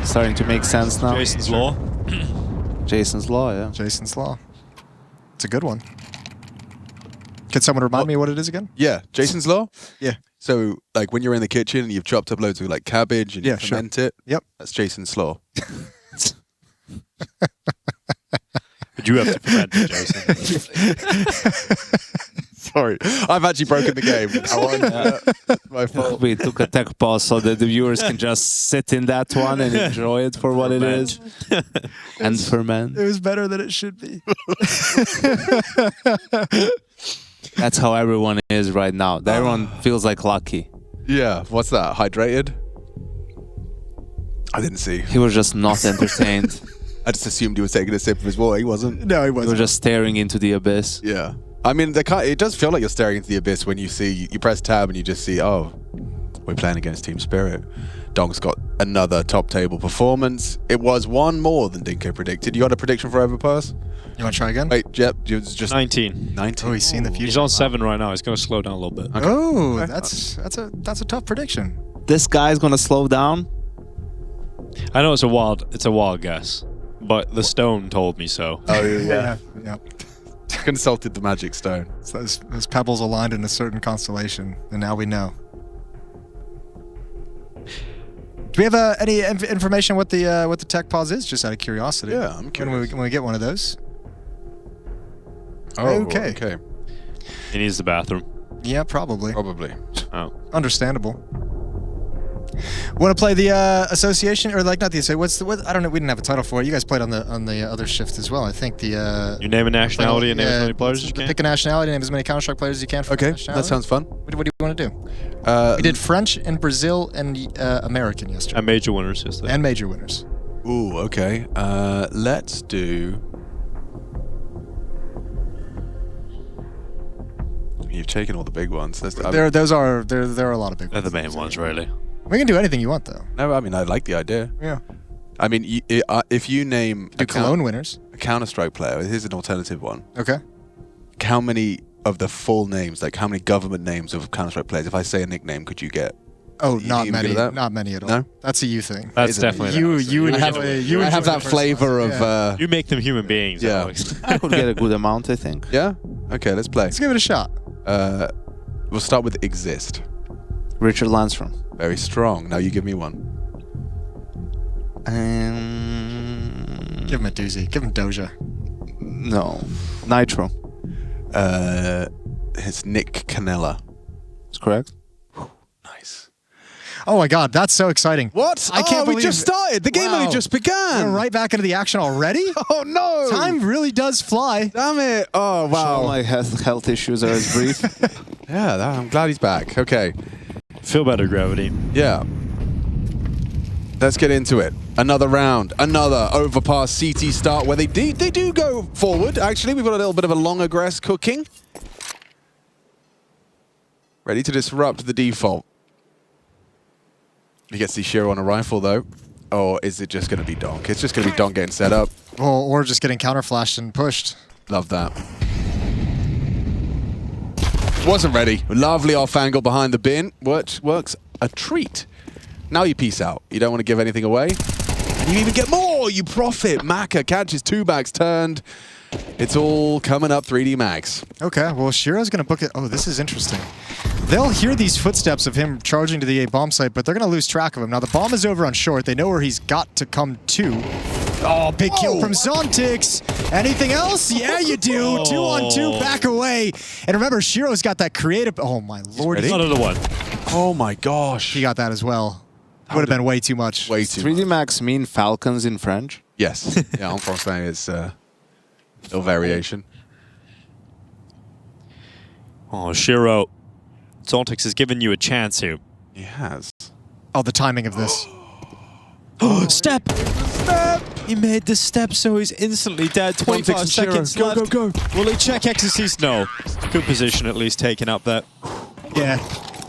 Starting to make sense now. Jason's Law. Jason's Law, yeah. Jason's Law. It's a good one. Can someone remind me what it is again? Yeah, Jason's Law? Yeah. So, like, when you're in the kitchen and you've chopped up loads of, like, cabbage and you ferment it, Yep. that's Jason's Law. But you have to prevent it, Jason. Sorry. I've actually broken the game. That's my fault. We took a tech pause so that the viewers can just sit in that one and enjoy it for what it is. And ferment. It was better than it should be. That's how everyone is right now. Everyone feels like lucky. Yeah, what's that? Hydrated? I didn't see. He was just not entertained. I just assumed he was taking a sip of his water. He wasn't. No, he He was wasn't. just staring into the abyss. Yeah. I mean, it does feel like you're staring into the abyss when you see, you press tab and you just see, oh, We're playing against Team Spirit. Dong's got another top table performance. It was one more than Dinko predicted. You got a prediction for Overpass? You want to try again? Wait, Jep, it's just 19. 19. Oh, he's seen the future. He's on 7 right now. He's going to slow down a little bit. Okay. Oh, Okay. that's a tough prediction. This guy's gonna slow down. I know it's a wild guess, but the stone told me so. Oh, yeah. Yeah. Consulted the magic stone. So those pebbles aligned in a certain constellation, and now we know. Do we have any information what the tech pause is? Just out of curiosity. Yeah, I'm curious. When we get one of those. Oh, Okay. okay. He needs the bathroom. Yeah, probably. Probably. Oh. Understandable. Want to play the association, or like not the association? What? I don't know. We didn't have a title for it. You guys played on the other shift as well. I think the. You name a nationality and name as many players as you can. Pick a nationality, name as many Counter-Strike players as you can. For Okay, nationality. that sounds fun. What do you want to do? We did French and Brazil and American yesterday. And major winners yesterday. And major winners. Ooh, okay. Let's do. You've taken all the big ones. There are a lot of big They're ones. the main ones, really. We can do anything you want, though. No, I mean I like the idea. Yeah. I mean, if you name Do Cologne winners. a Counter-Strike player, here's an alternative one. Okay. How many of the full names, like how many government names of Counter-Strike players? If I say a nickname, could you get? Oh, You not even many. good at that? Not many at all. No? That's a you thing. That's Isn't it? definitely You I have, enjoy I have that the flavor of. personalized- You make them human beings, Yeah. Alex. I could get a good amount, I think. Yeah. Okay, let's play. Let's give it a shot. We'll start with exist. Richard Landstrom. Very strong. Now you give me one. Give him a doozy. Give him Doja. No. Nitro. It's Nick Canella. That's correct. Nice. Oh my God, that's so exciting. What? I can't we believe just started. The game Wow. only just began. We're right back into the action already. Oh no! Time really does fly. Damn it! Oh All wow. my health issues are as brief. Yeah, I'm glad he's back. Okay. Feel better, Gravity. Yeah. Let's get into it. Another round, another Overpass CT start where they do go forward. Actually, we've got a little bit of a long aggress cooking. Ready to disrupt the default. He gets the Shiro on a rifle though. Or is it just going to be Donk? It's just going to be Donk getting set up. Or just getting counterflashed and pushed. Love that. Wasn't ready. Lovely off angle behind the bin. Works a treat. Now you peace out. You don't want to give anything away. And you even get more. You profit. Maka catches 2 backs turned. It's all coming up 3D Max. Okay, well, Shiro's going to book it. Oh, this is interesting. They'll hear these footsteps of him charging to the A bomb site, but they're going to lose track of him. Now, the bomb is over on short. They know where he's got to come to. Oh, big kill from Zontix. Anything else? Yeah, you do. 2-on-2, back away. And remember, Shiro's got that creative... Oh, my lord. ready? Another one. Oh my gosh. He got that as well. Would have been way too much. Way too 3D much. Max mean Falcons in French? Yes. Yeah, en français is no variation. Oh, Shiro. Zontix has given you a chance here. He has. Oh, the timing of this. Step! He made the step, so he's instantly dead. 25 seconds Go, left. go, go. Will he check exorcist? No. Good position, at least, taking up that. Yeah.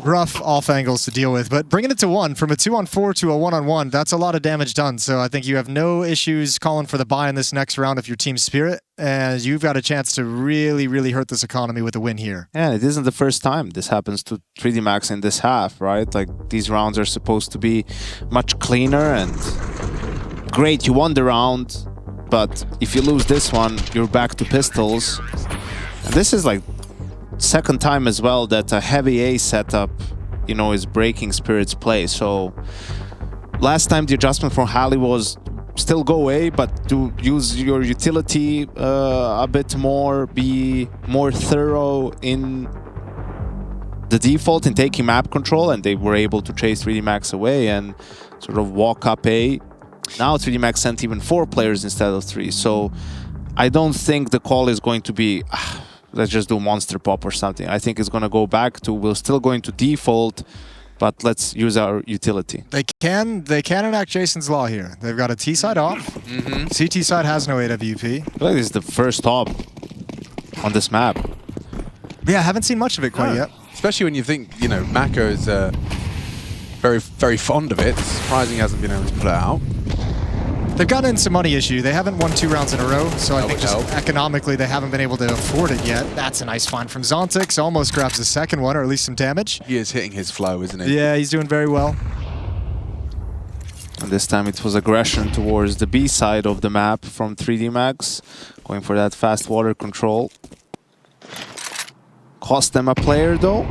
Rough off angles to deal with, but bringing it to 1 from a 2-on-4 to a 1-on-1, that's a lot of damage done. So I think you have no issues calling for the buy in this next round if you're Team Spirit, and you've got a chance to really, really hurt this economy with a win here. Yeah, it isn't the first time this happens to 3D Max in this half, right? Like, these rounds are supposed to be much cleaner and great, you won the round, but if you lose this one, you're back to pistols. And this is like second time as well that a heavy A setup, you know, is breaking Spirit's play. So last time the adjustment from Halley was still go A, but to use your utility a bit more, be more thorough in the default in taking map control, and they were able to chase 3D Max away and sort of walk up A. Now 3D Max sent even 4 players instead of 3. So I don't think the call is going to be let's just do monster pop or something. I think it's going to go back to we're still going to default, but let's use our utility. They can enact Jason's Law here. They've got a T side off. CT side has no AWP. I feel like this is the first top on this map. Yeah, I haven't seen much of it quite yet. Especially when you think, you know, Maka is very, very fond of it. Surprising he hasn't been able to put it out. They've gotten in some money issue. They haven't won 2 rounds in a row, so I That think would just help. economically they haven't been able to afford it yet. That's a nice find from Zontix. Almost grabs the second one, or at least some damage. He is hitting his flow, isn't he? Yeah, he's doing very well. And this time it was aggression towards the B side of the map from 3D Max, going for that fast water control. Cost them a player though.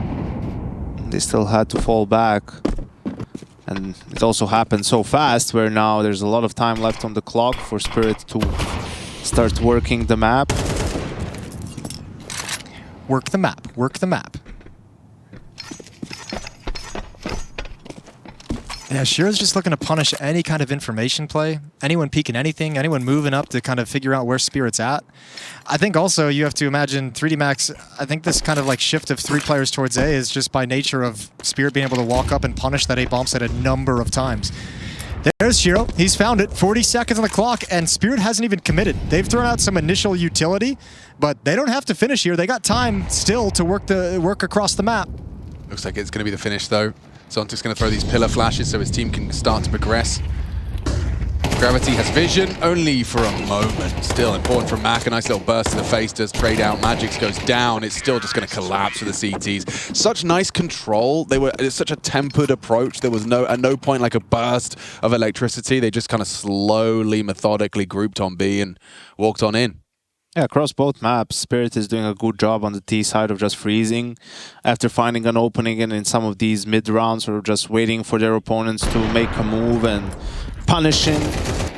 They still had to fall back. And it also happened so fast where now there's a lot of time left on the clock for Spirit to start working the map. Work the map. Work the map. Yeah, Shiro's just looking to punish any kind of information play. Anyone peeking anything, anyone moving up to kind of figure out where Spirit's at. I think also you have to imagine 3D Max, I think this kind of like shift of 3 players towards A is just by nature of Spirit being able to walk up and punish that A bomb site a number of times. There's Shiro. He's found it. 40 seconds on the clock, and Spirit hasn't even committed. They've thrown out some initial utility, but they don't have to finish here. They got time still to work across the map. Looks like it's going to be the finish, though. Zontic's going to throw these pillar flashes so his team can start to progress. Gravity has vision, only for a moment. Still important from Maka. A nice little burst in the face, does trade out. Magix goes down. It's still just going to collapse with the CTs. Such nice control. It's such a tempered approach. There was at no point like a burst of electricity. They just kind of slowly, methodically grouped on B and walked on in. Yeah, across both maps, Spirit is doing a good job on the T side of just freezing after finding an opening, and in some of these mid rounds or just waiting for their opponents to make a move and punishing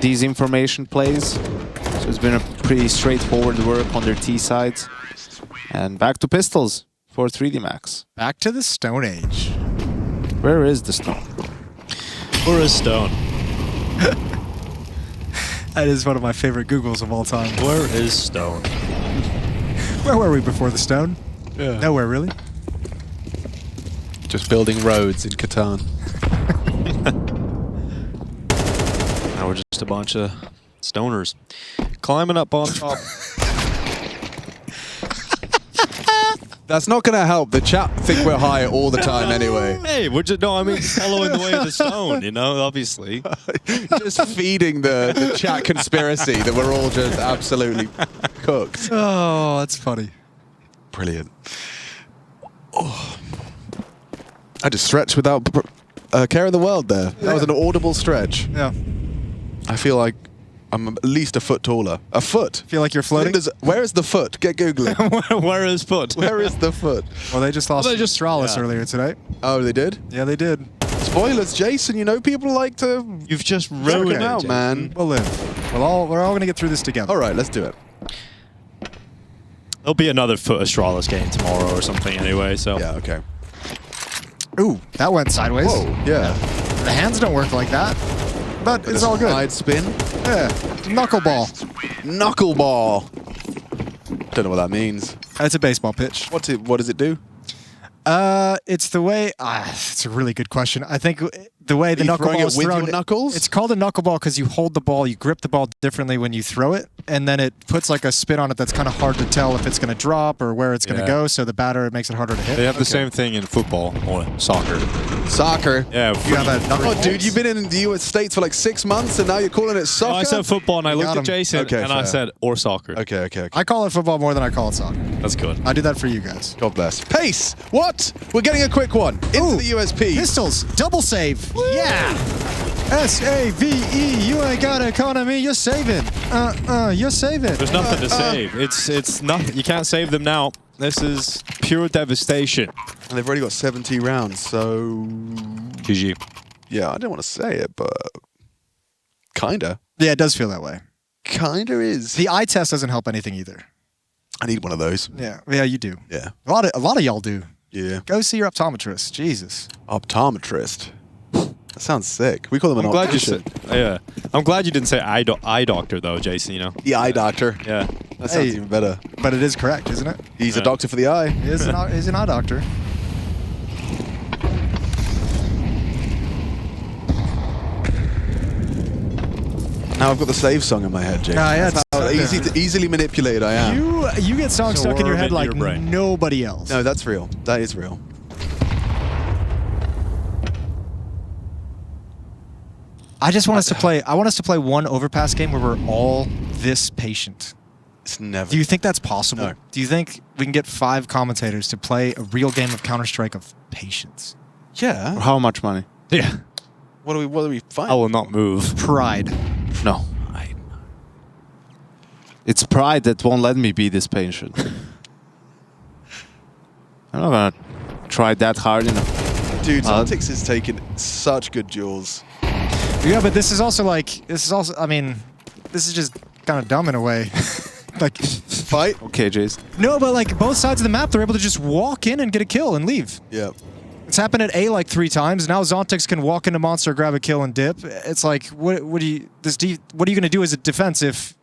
these information plays. So it's been a pretty straightforward work on their T sides. And back to pistols for 3D Max. Back to the Stone Age. Where is the stone? Where is Stone? That is one of my favorite Googles of all time. Where is Stone? Where were we before the stone? Yeah. Nowhere, really. Just building roads in Catan. Now we're just a bunch of stoners climbing up on top. That's not going to help. The chat think we're high all the time anyway. Hey, we're just following the way of the stone, you know, obviously. Just feeding the chat conspiracy that we're all just absolutely cooked. Oh, that's funny. Brilliant. Oh. I just stretched without care in the world there. That was an audible stretch. Yeah. I feel like I'm at least a foot taller. A foot? Feel like you're floating? Where is the foot? Get Googling. Where is foot? Where is the foot? Well, they just lost Astralis yeah. earlier today. Oh, they did? Yeah, they did. Spoilers, Jason. You know people like to... You've just Ruin ruined it it, out, Jason. man. We'll live. We're all going to get through this together. All right, let's do it. There'll be another Foot Astralis game tomorrow or something anyway, so. Yeah, okay. Ooh, that went sideways. Whoa, yeah. The hands don't work like that, but it's all good. Side spin. Yeah, knuckleball. Knuckleball. Don't know what that means. It's a baseball pitch. What does it do? It's the way. It's a really good question. I think the way the Are you throwing knuckleball it is with thrown. your knuckles? It's called a knuckleball because you hold the ball, you grip the ball differently when you throw it, and then it puts like a spin on it that's kind of hard to tell if it's going to drop or where it's going to go. So the batter, it makes it harder to hit. They have the same thing in football or soccer. Soccer. Yeah. You have a knuckle. Oh, dude, you've been in the US States for like 6 months and now you're calling it soccer? No, I said football and I looked got at him. Jason Okay, and I fair. said, or soccer. Okay. I call it football more than I call it soccer. That's good. I do that for you guys. God bless. Pace! What? We're getting a quick one. Into the USP. Pistols, double save. Yeah. S-A-V-E. You ain't got economy. You're saving. You're saving. There's nothing to save. It's nothing. You can't save them now. This is pure devastation. And they've already got 70 rounds, so... GG. Yeah, I don't want to say it, but... Kinda. Yeah, it does feel that way. Kinda is. The eye test doesn't help anything either. I need one of those. Yeah, you do. Yeah. A lot of y'all do. Yeah. Go see your optometrist. Jesus. Optometrist. That sounds sick. We call them an I'm glad you optician. said. Yeah. I'm glad you didn't say eye doctor though, Jason. You know. The eye doctor. Yeah. That sounds even better. But it is correct, isn't it? He's a doctor for the eye. He's an eye doctor. Now I've got the save song in my head, Jake. Yeah, That's how easily manipulated I am. You get songs It's a stuck in your worm head into like your brain. nobody else. No, that's real. That is real. I just want us to play. I want us to play one overpass game where we're all this patient. It's never. Do you think that's possible? No. Do you think we can get 5 commentators to play a real game of Counter-Strike of patience? Yeah. How much money? Yeah. What do we find? I will not move. Pride. No. It's pride that won't let me be this patient. I'm not gonna try that hard enough. Dude, Zontix is taking such good duels. Yeah, but this is also like, I mean, this is just kind of dumb in a way. Like, Fight? Okay, Jace. no, but like both sides of the map, they're able to just walk in and get a kill and leave. Yeah. It's happened at A like 3 times. Now Zontix can walk into Monster, grab a kill, and dip. It's like, what are you going to do as a defense if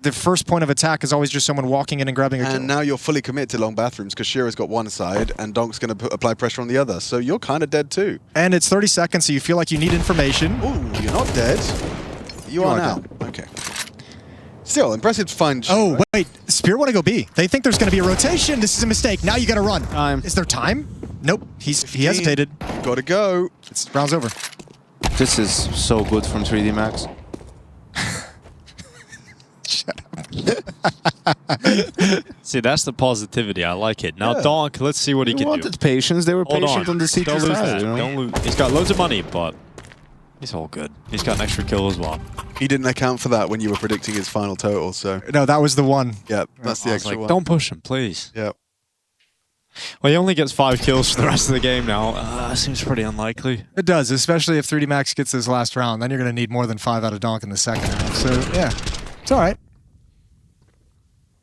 the first point of attack is always just someone walking in and grabbing a kill? And now you're fully committed to long bathrooms because Shira's got one side and Donk's going to apply pressure on the other. So you're kind of dead too. And it's 30 seconds, so you feel like you need information. Ooh, you're not dead. You are now. Okay. Still, impressive to find Shira. Oh, wait. Spirit want to go B. They think there's going to be a rotation. This is a mistake. Now you got to run. Time. Is there time? Nope. He hesitated. Gotta go. Round's over. This is so good from 3D Max. See, that's the positivity. I like it. Now, Yeah. Donk, let's see what he They can do. wanted patience. They were Hold patient on the CT Don't lose side. that. You know? Don't lose. He's got loads of money, but he's all good. He's got an extra kill as well. He didn't account for that when you were predicting his final total, so No, that was the one. yeah, that's the I was extra like, one. don't push him, please. Yeah. Well, he only gets 5 kills for the rest of the game now. Seems pretty unlikely. It does, especially if 3D Max gets his last round. Then you're going to need more than 5 out of Donk in the second half. So, yeah. It's all right.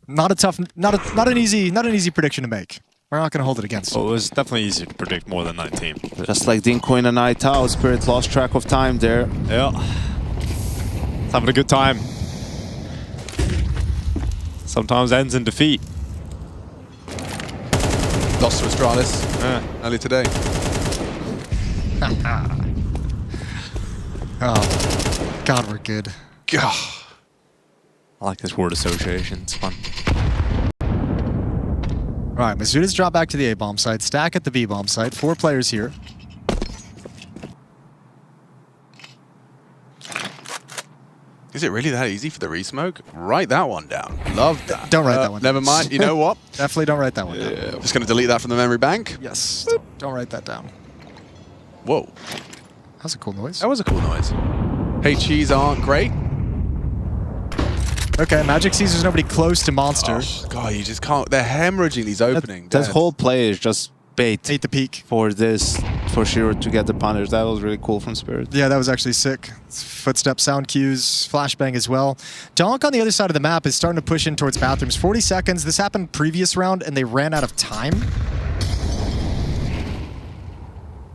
Not an easy prediction to make. We're not going to hold it against him. Well, it was definitely easier to predict more than 19. Just like Dinko in a night out, Spirit lost track of time there. Yeah. Having a good time. Sometimes ends in defeat. Lost to Astralis earlier today. Oh, God, we're good. Gah. I like this word association. It's fun. All right, Masuda's dropped back to the A-bomb site. Stack at the B-bomb site. 4 players here. Is it really that easy for the resmoke? Write that one down. Love that. Don't write that one down. Never mind. You know what? Definitely don't write that one down. Just going to delete that from the memory bank. Yes. Don't write that down. Whoa. That's a cool noise. That was a cool noise. HEs aren't great. Okay, Magic sees there's nobody close to Monster. Oh, God, you just can't. They're hemorrhaging these openings. That whole play is just bait Ate the peak. for this, for Shiro to get the punish. That was really cool from Spirit. Yeah, that was actually sick. Footstep sound cues, flashbang as well. Donk on the other side of the map is starting to push in towards bathrooms. 40 seconds. This happened previous round, and they ran out of time.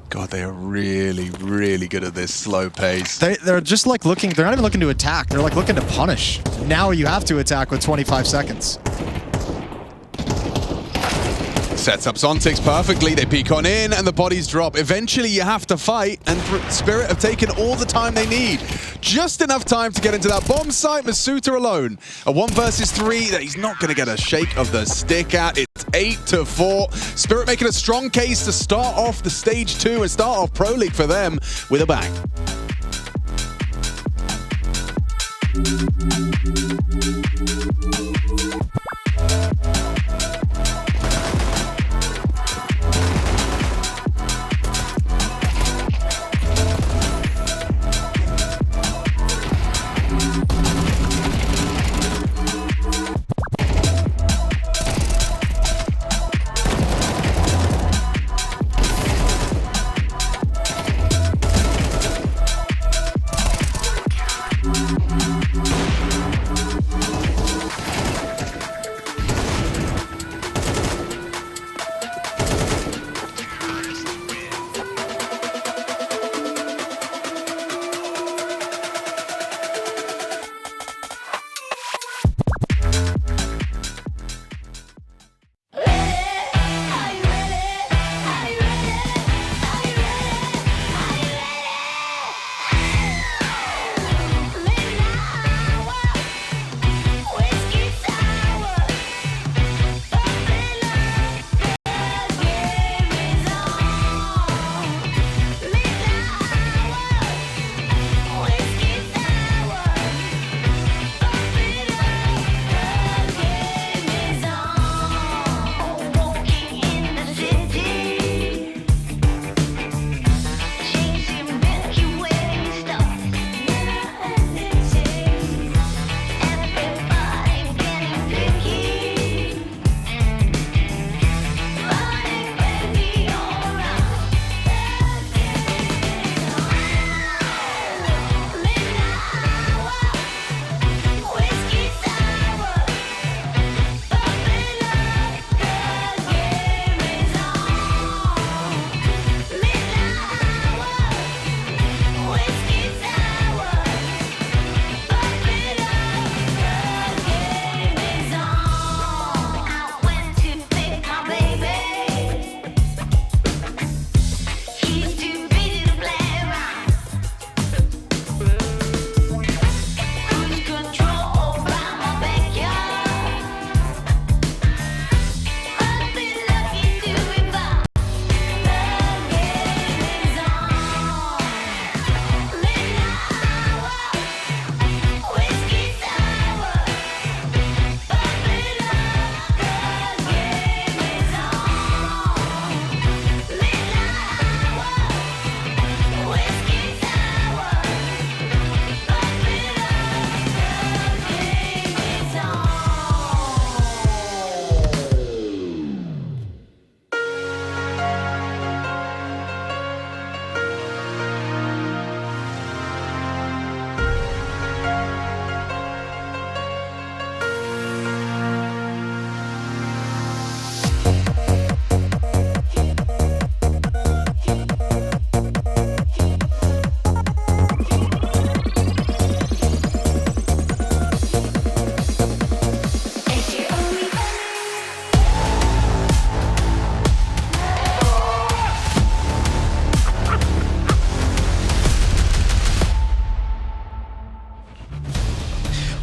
God, they are really, really good at this slow pace. They're just like looking. They're not even looking to attack. They're like looking to punish. Now you have to attack with 25 seconds. Sets up Zontix perfectly. They peek on in and the bodies drop. Eventually you have to fight, and Spirit have taken all the time they need. Just enough time to get into that bomb site. Masuda alone. A 1 versus 3 that he's not going to get a shake of the stick at. It's 8-4. Spirit making a strong case to start off the stage 2 and start off Pro League for them with a bang.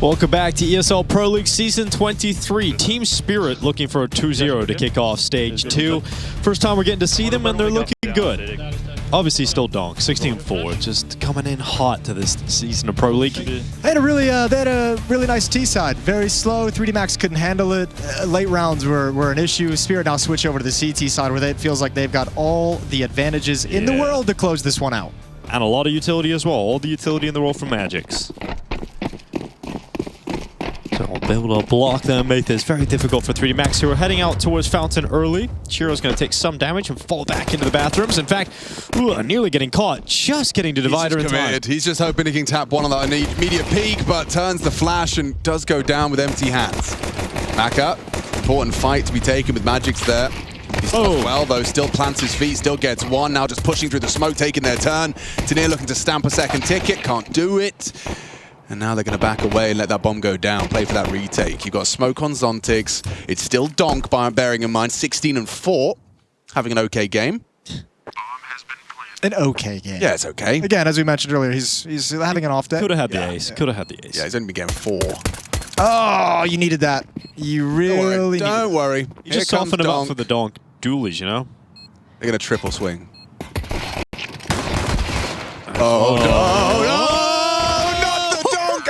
Welcome back to ESL Pro League Season 23. Team Spirit looking for a 2-0 to kick off Stage 2. First time we're getting to see them, and they're looking good. Obviously still donk, 16-4, just coming in hot to this season of Pro League. They had a really nice T-side. Very slow. 3D Max couldn't handle it. Late rounds were an issue. Spirit now switch over to the CT side, where it feels like they've got all the advantages in the world to close this one out. And a lot of utility as well. All the utility in the world from Magix. So we'll be able to block them, make this very difficult for 3D Max, who are heading out towards Fountain early. Chiro's going to take some damage and fall back into the bathrooms. In fact, nearly getting caught, just getting to Divider in time. He's just hoping he can tap one on that immediate peak, but turns the flash and does go down with empty hands. Maka, important fight to be taken with Magix there. He's done well, though, still plants his feet, still gets one. Now just pushing through the smoke, taking their turn. Tanier looking to stamp a second ticket, can't do it. And now they're going to back away and let that bomb go down, play for that retake. You've got smoke on Zontix. It's still donk, bearing in mind 16-4, having an okay game. An okay game. Yeah, it's okay. Again, as we mentioned earlier, he's having an off day. Could have had the ace. Could have had the ace. Yeah, he's only been getting 4. Oh, you needed that. You really Don't worry. You just soften him up for the donk dualies, you know? They're going to triple swing. Oh, no.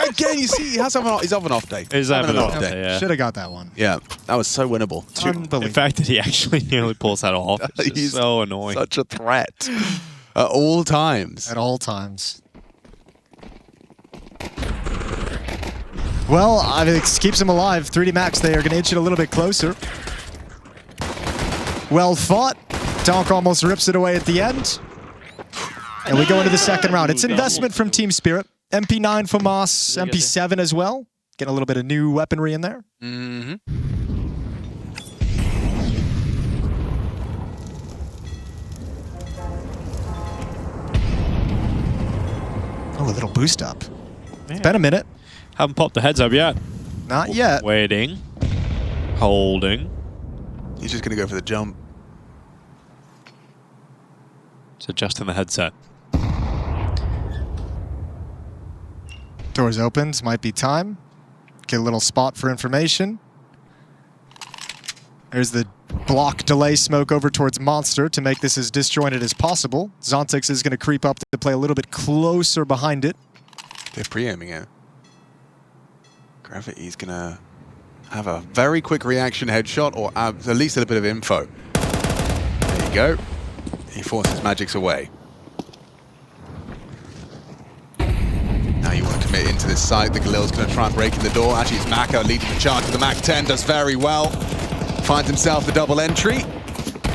Again, you see, he's having an off day. He's having an off day, yeah. Should have got that one. Yeah, that was so winnable. The fact that he actually nearly pulls that off is He's so annoying. Such a threat. At all times. At all times. Well, I mean, it keeps him alive. 3D Max, they are going to inch it a little bit closer. Well fought. Donk almost rips it away at the end. And we go into the second round. It's investment from Team Spirit. MP9 for Moss, MP7 as well. Getting a little bit of new weaponry in there. Mm-hmm. Oh, a little boost up. It's been a minute. Haven't popped the heads up yet. Not yet. Waiting. Holding. He's just going to go for the jump. It's adjusting the headset. Doors opens, might be time. Get a little spot for information. There's the block delay smoke over towards Monster to make this as disjointed as possible. Zontix is going to creep up to play a little bit closer behind it. They're pre-aiming it. Gravity's going to have a very quick reaction headshot, or at least a little bit of info. There you go. He forces Magix away. Now you want to commit into this site. The Galil's going to try and break in the door. Actually, it's Maka leading the charge to the Mac 10. Does very well. Finds himself the double entry.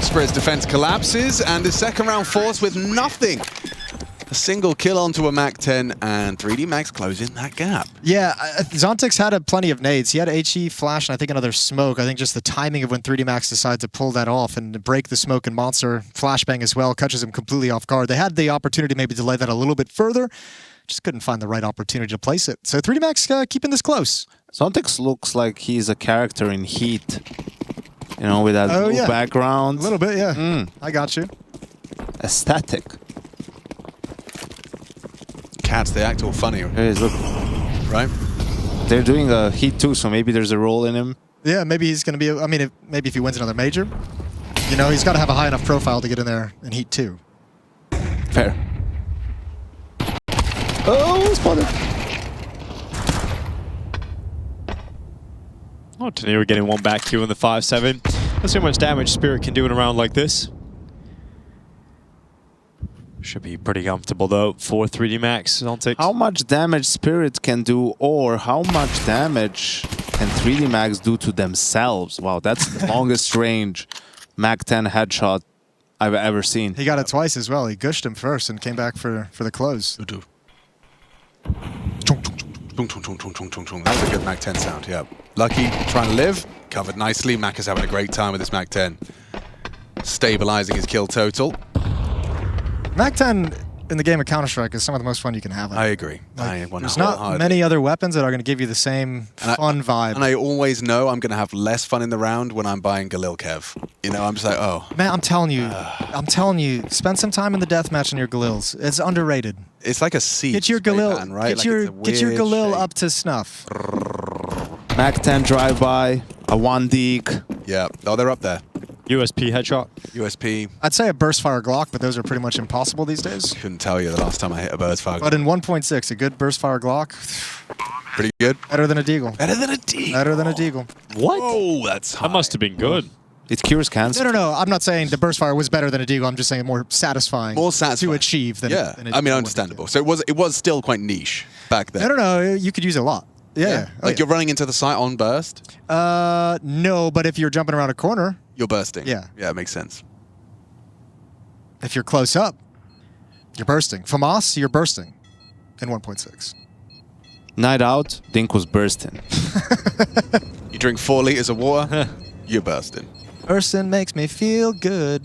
Spirit's defense collapses, and the second round force with nothing. A single kill onto a Mac 10, and 3D Max closing that gap. Yeah, Zontix had plenty of nades. He had HE, flash, and I think another smoke. I think just the timing of when 3D Max decided to pull that off and break the smoke and Monster flashbang as well catches him completely off guard. They had the opportunity maybe to delay that a little bit further. Just couldn't find the right opportunity to place it. So 3D Max keeping this close. Zontix looks like he's a character in Heat. You know, with that blue background. A little bit, yeah. I got you. Aesthetic. Cats, they act all funny. There is, look. Right? They're doing a Heat too, so maybe there's a role in him. Yeah, maybe he's going to be, I mean, maybe if he wins another major, you know, he's got to have a high enough profile to get in there in Heat 2. Fair. Oh, spotted. Oh, Tanier getting one back here in the 5-7. Let's see how much damage Spirit can do in a round like this. Should be pretty comfortable though for 3D Max. How much damage Spirit can do, or how much damage can 3D Max do to themselves? Wow, that's the longest range Mac 10 headshot I've ever seen. He got it twice as well. He gushed him first and came back for the close. That was a good Mac 10 sound, yeah. Lucky trying to live, covered nicely. Mac is having a great time with this Mac 10. Stabilizing his kill total. Mac 10 in the game of Counter-Strike is some of the most fun you can have. I agree. There's not many other weapons that are going to give you the same fun vibe. And I always know I'm going to have less fun in the round when I'm buying Galil Kev. You know, I'm just like, oh. Man, I'm telling you, spend some time in the deathmatch on your Galils. It's underrated. It's like a seed. Get your Galil, pan, right? get your Galil up to snuff. Mac 10 drive-by, a 1 deek. Yeah. Oh, they're up there. USP headshot. USP. I'd say a burst fire Glock, but those are pretty much impossible these days. Couldn't tell you the last time I hit a burst fire. But in 1.6, a good burst fire Glock, Pretty good. better than a Deagle. Better than a Deagle. Better than a Deagle. What? Oh, that's high. That must have been good. It cures cancer. No. I'm not saying the burst fire was better than a Deagle. I'm just saying more satisfying. More satisfying to achieve than. Yeah. Than a I mean, Deagle understandable. So it was still quite niche back then. No. You could use it a lot. Yeah. Oh, Like you're running into the site on burst. No, but if you're jumping around a corner, You're bursting. Yeah. Yeah, it makes sense. if you're close up, you're bursting. FAMAS, you're bursting in 1.6. Night out, Dink was bursting. You drink 4 liters of water, you're bursting. Bursting makes me feel good.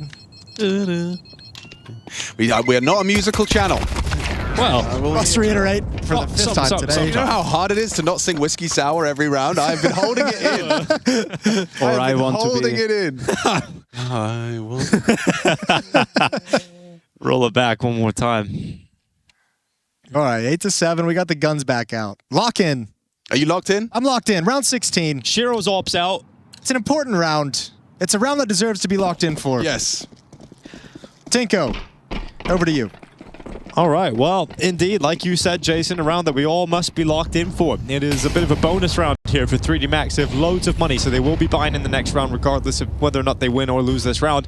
We are not a musical channel. Well, Must reiterate for the fifth time today. You know how hard it is to not sing Whiskey Sour every round? I've been holding it in. Or I want to holding be. it in. I will. roll it back one more time. All right, 8-7. We got the guns back out. Lock in. Are you locked in? I'm locked in. Round 16. Shiro's ops out. It's an important round. It's a round that deserves to be locked in for. Yes. Tinko, over to you. All right, well, indeed, like you said, Jason, a round that we all must be locked in for. It is a bit of a bonus round here for 3D Max. They have loads of money, so they will be buying in the next round regardless of whether or not they win or lose this round.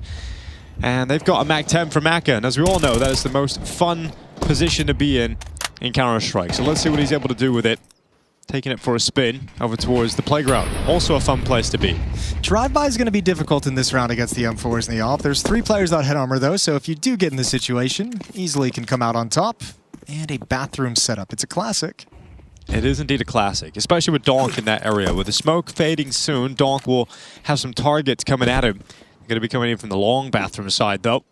And they've got a Mac 10 from Maka, and as we all know, that is the most fun position to be in Counter-Strike. So let's see what he's able to do with it. Taking it for a spin over towards the playground. Also a fun place to be. Drive-by is going to be difficult in this round against the M4s and the AWP. There's 3 players without head armor, though, so if you do get in this situation, easily can come out on top. And a bathroom setup. It's a classic. It is indeed a classic, especially with Donk in that area. With the smoke fading soon, Donk will have some targets coming at him. Going to be coming in from the long bathroom side, though.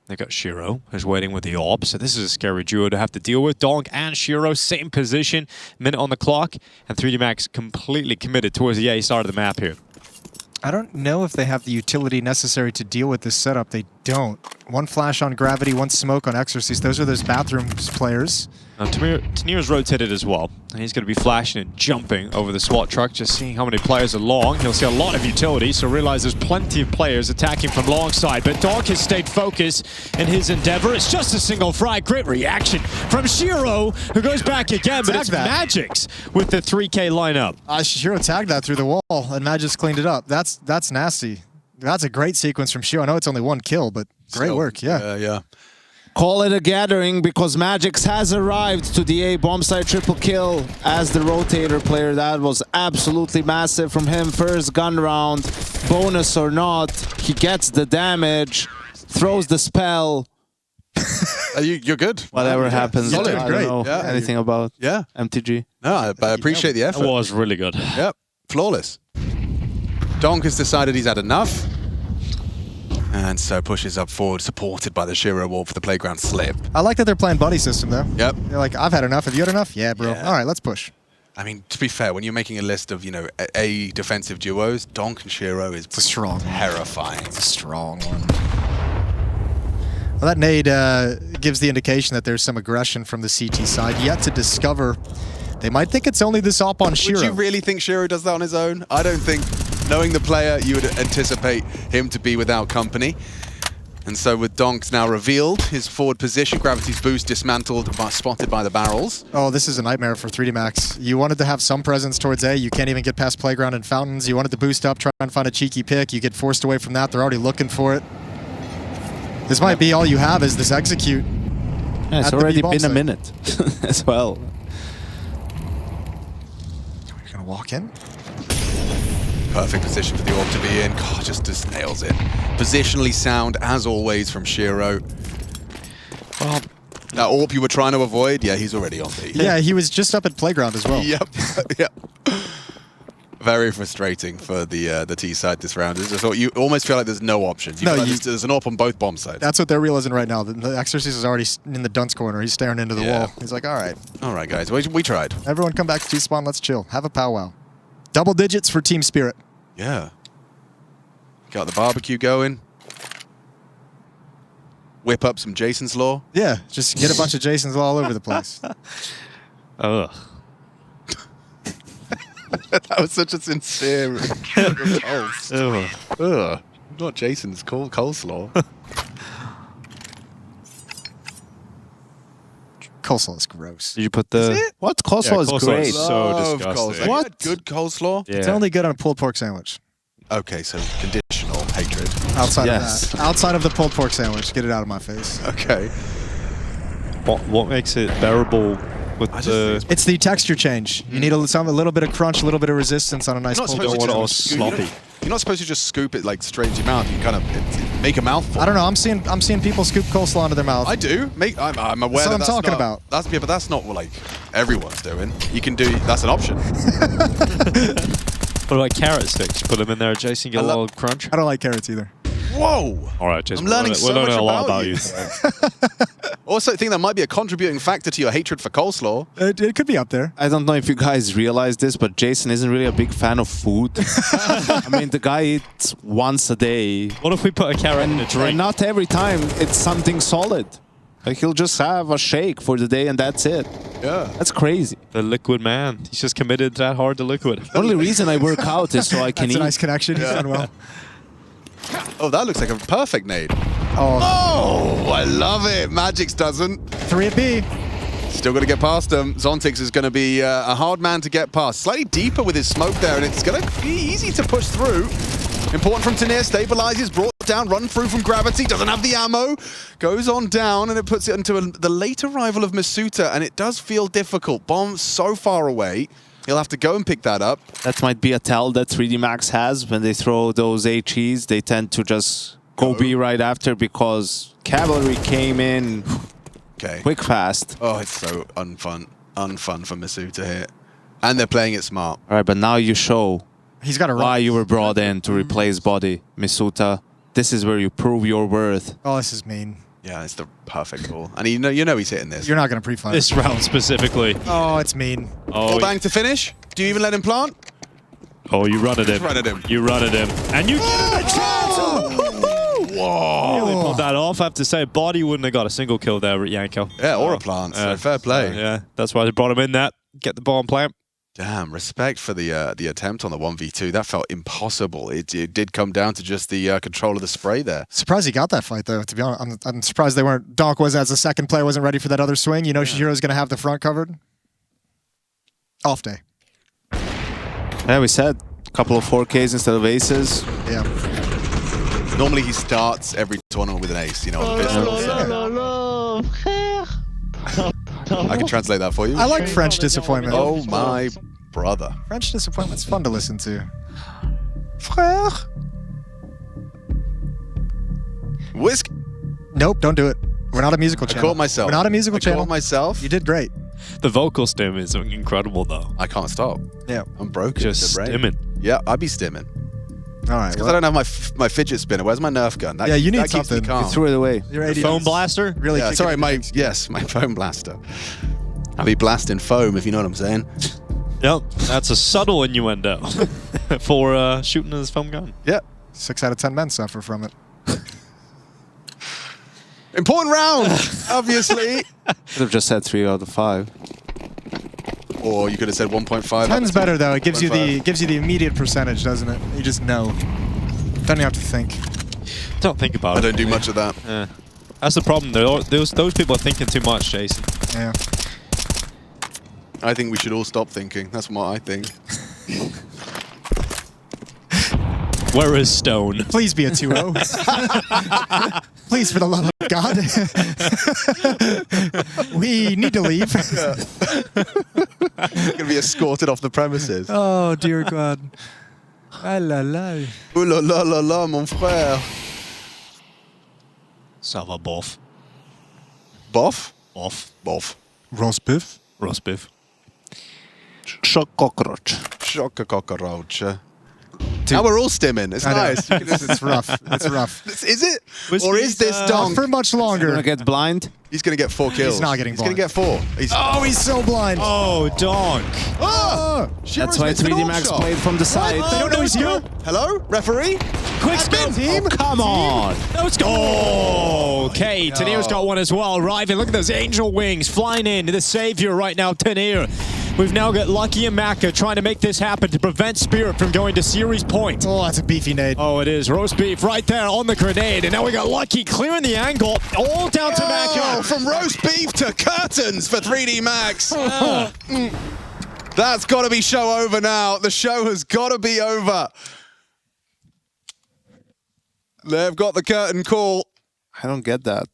They've got Shiro, who's waiting with the AWP, so this is a scary duo to have to deal with. Donk and Shiro, same position, minute on the clock, and 3D Max completely committed towards the A side of the map here. I don't know if they have the utility necessary to deal with this setup. They don't. 1 flash on Gravity, 1 smoke on Exorcist. Those are those bathrooms players. Tanir's rotated as well, and he's going to be flashing and jumping over the SWAT truck, just seeing how many players are long. He'll see a lot of utility, so realize there's plenty of players attacking from long side, but Donk has stayed focused in his endeavor. It's just a single frag. Great reaction from Shiro, who goes back again, but it's Magix with the 3K lineup. Shiro tagged that through the wall, and Magix cleaned it up. That's nasty. That's a great sequence from Shiro. I know it's only 1 kill, but great work, yeah. Yeah. Call it a gathering because Magix has arrived to the A bomb site triple kill as the rotator player. That was absolutely massive from him. First gun round, bonus or not, he gets the damage, throws the spell. You're good. Whatever happens, Solid. I Great. don't know anything about MTG. No, I appreciate the effort. It was really good. Yep, flawless. Donk has decided he's had enough. And so pushes up forward, supported by the Shiro wall for the playground slip. I like that they're playing buddy system, though. Yep. They're like, I've had enough. Have you had enough? Yeah, bro. Yeah. All right, let's push. I mean, to be fair, when you're making a list of, A defensive duos, Donk and Shiro is strong. terrifying. It's a strong one. Well, that nade gives the indication that there's some aggression from the CT side. Yet to discover. They might think it's only this op on Shiro. Would you really think Shiro does that on his own? I don't think. Knowing the player, you would anticipate him to be without company. And so with Donk's now revealed, his forward position, Gravity's boost dismantled, spotted by the barrels. Oh, this is a nightmare for 3D Max. You wanted to have some presence towards A. You can't even get past Playground and Fountains. You wanted to boost up, try and find a cheeky pick. You get forced away from that. They're already looking for it. This might be all you have is this execute. Yeah, it's already been a minute as well. You're going to walk in? Perfect position for the AWP to be in. God, just nails it. Positionally sound, as always, from Shiro. Well, that AWP you were trying to avoid, yeah, he's already on B. Yeah, he was just up at Playground as well. Yep, yep. Very frustrating for the T side this round. I thought you almost feel like there's no option. You No, feel like there's an op on both bomb sides. That's what they're realizing right now. The Exorcist is already in the dunce corner. He's staring into the wall. He's like, all right. All right, guys. We tried. Everyone come back to T-spawn. Let's chill. Have a powwow. Double digits for Team Spirit. Yeah. Got the barbecue going. Whip up some Jason's Law. Yeah, just get a bunch of Jasons all over the place. Ugh. That was such a sincere repulse. Ugh. Ugh. Not Jason's coleslaw. Coleslaw is gross. Did you put the... What? Coleslaw is coleslaw great. is so Love disgusting. coleslaw. What? Good coleslaw? Yeah. It's only good on a pulled pork sandwich. Okay, so conditional hatred. Outside Yes. of that. Outside of the pulled pork sandwich. Get it out of my face. Okay. What makes it bearable with I just the... think It's the texture change. You need a little bit of crunch, a little bit of resistance on a nice You're not pulled supposed pork to all sandwich. just scoop- sloppy. You're not supposed to just scoop it like straight into your mouth. You kind of make a mouthful. I don't know. I'm seeing people scoop coleslaw into their mouth. I do. I'm aware That's what that I'm that's talking not, about. That's yeah, but that's not what like everyone's doing. You can do. That's an option. What about carrot sticks? Put them in there, Jason, get a little crunch. I don't like carrots either. Whoa. All right, Jason. I'm learning so we're learning much a lot about about you. you. Also, think that might be a contributing factor to your hatred for coleslaw. It could be up there. I don't know if you guys realize this, but Jason isn't really a big fan of food. I mean, the guy eats once a day. What if we put a carrot in a And drink? not every time it's something solid. Like he'll just have a shake for the day and that's it. Yeah. That's crazy. The liquid man. He's just committed that hard to liquid. The only reason I work out is so I can That's a eat. nice connection. He's done well. Oh, that looks like a perfect nade. Oh, Oh, I love it. Magix doesn't. 3 at B. Still got to get past him. Zontix is going to be a hard man to get past. Slightly deeper with his smoke there, and it's going to be easy to push through. Important from Tanir, stabilizes, brought down, run through from Gravity, doesn't have the ammo, goes on down, and it puts it into the late arrival of Masuta, and it does feel difficult. Bomb so far away, he'll have to go and pick that up. That might be a tell that 3D Max has when they throw those HEs. They tend to just go B right after because Cavalry came in Okay. quick fast. Oh, it's so unfun for Masuta here. And they're playing it smart. All right, but now you show He's got to run. why you were brought in to replace Body. Misuta, this is where you prove your worth. Oh, this is mean. Yeah, it's the perfect ball. And you know he's hitting this. You're not going to pre-fire. This round specifically. Oh, it's mean. Ball Oh, bang to finish. Do you even let him plant? you run at him. Run at him. You run at him. And you get him a chance! Whoa. Really pulled that off. I have to say, Body wouldn't have got a single kill there at Yanko. Yeah, or a plant. So fair play. Yeah, that's why they brought him in that. Get the ball and plant. Damn, respect for the attempt on the 1v2. That felt impossible. It did come down to just the control of the spray there. Surprised he got that fight, though, to be honest. I'm surprised they weren't... Donk was, as a second player, wasn't ready for that other swing. You know Shihiro's going to have the front covered. Off day. Yeah, we said a couple of 4Ks instead of aces. Yeah. Normally he starts every tournament with an ace, you know, on the pistol. So I can translate that for you. I like French disappointment. Oh my brother. French disappointment's fun to listen to. Frère. Whisk. Nope, don't do it. We're not a musical I channel. caught myself. We're not a musical I channel. caught myself. You did great. The vocal stim is incredible, though. I can't stop. Yeah. I'm broken. Just in the brain. stimming. Yeah, I'd be stimming. All right. Because I don't have my fidget spinner. Where's my Nerf gun? That, Yeah, you need that keeps me something. calm. You threw it away. Your ADS Foam blaster? Really? Yeah, kicking sorry, into my things. my foam blaster. I'll be blasting foam if you know what I'm saying. Yep, that's a subtle innuendo for shooting his foam gun. Yeah. 6 out of 10 men suffer from it. Important round, obviously. Could have just said 3 out of 5. Or you could have said 1.5. 10's better though. It gives you the 1.5. immediate percentage, doesn't it? You just know. Don't you have to think. Don't think about I it. don't do much of that. Yeah. That's the problem. Those people are thinking too much, Jason. Yeah. I think we should all stop thinking. That's what I think. Where is Stone? Please be a 2-0. Please, for the love of God. We need to leave. Going to be escorted off the premises. Oh, dear God. Ah la la. Ooh la la la la, mon frère. Ça va bof. Boff? Bof. Boff. Roast beef. Roast beef. Shock cockroach. Shocker cockroach. Now we're all stimming. It's nice. It's rough. It's rough. Is it? Or is this Not Donk? for much longer. Gonna get blind. He's going to get 4 kills. He's not getting He's going to get blind. 4. He's, Oh, he's so blind. Oh, Donk. oh! That's why 3D Max played from the side. They don't know he's here. Hello? Referee? Quick spin. Team? Oh, come on. Let's go. Oh, okay. Tanir's got one as well. Arriving. Look at those angel wings flying in. The savior right now, Tanir. We've now got Lucky and Maka trying to make this happen to prevent Spirit from going to series point. Oh, that's a beefy nade. Oh, it is. Roast beef right there on the grenade. And now we got Lucky clearing the angle. All down to Maka. From roast beef to curtains for 3D Max. That's got to be show over now. The show has got to be over. They've got the curtain call. I don't get that.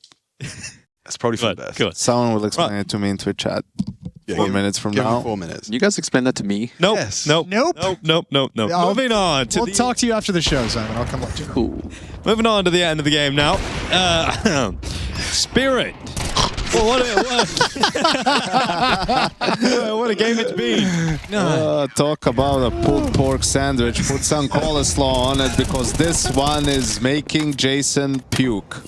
That's probably for the best. Good. Someone will explain it to me in Twitch chat. Yeah, 4 minutes from give now. him 4 minutes. You guys explain that to me? Nope. Yes. Nope. Nope. Nope. Moving on to We'll the talk to you after the show, Simon. I'll come up to you. Cool. moving on to the end of the game now. Spirit. Well, what a game it's been. Talk about a pulled pork sandwich. Put some coleslaw on it because this one is making Jason puke.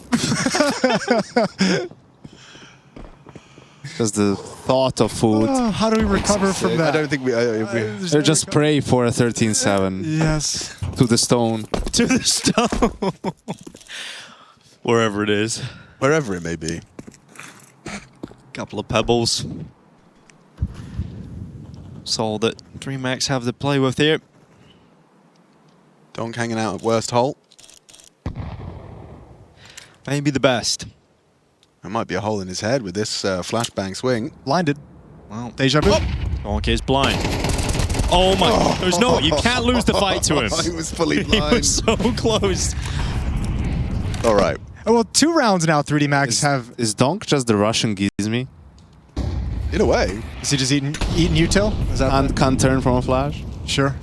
Just the thought of food. Oh, how do we recover from that? I don't think we... They just pray for a 13-7 Yes. to the stone. To the stone. Wherever it is. Wherever it may be. Couple of pebbles. That's all that DreamHack have to play with here. Donk hanging out at worst hole. Maybe the best. There might be a hole in his head with this flashbang swing. Blinded. Well, Deja vu. Donk is blind. Oh my! There's no. You can't lose the fight to him. He was fully He blind. was so close. All right. Oh, well, 2 rounds now 3D Max have... Is Donk just the Russian Gizmi? In a way. Is he just eating util? Is that And can't turn from a flash? Sure.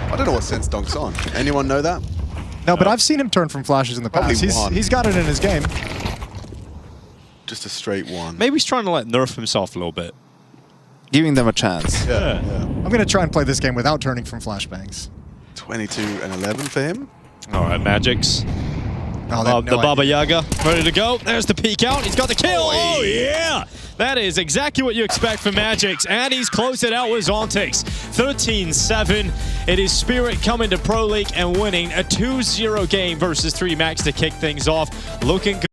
I don't know what sense Donk's on. Anyone know that? No, but I've seen him turn from flashes in the Probably past. one. He's got it in his game. Just a straight one. Maybe he's trying to like nerf himself a little bit. Giving them a chance. Yeah. I'm going to try and play this game without turning from flashbangs. 22 and 11 for him. All right, Magics. Oh, they have The no Baba idea. Yaga ready to go. There's the peek out. He's got the kill. Oh, yeah. That is exactly what you expect from Magics. And he's closed it out with Zontix. 13-7. It is Spirit coming to Pro League and winning a 2-0 game versus 3 Max to kick things off. Looking good.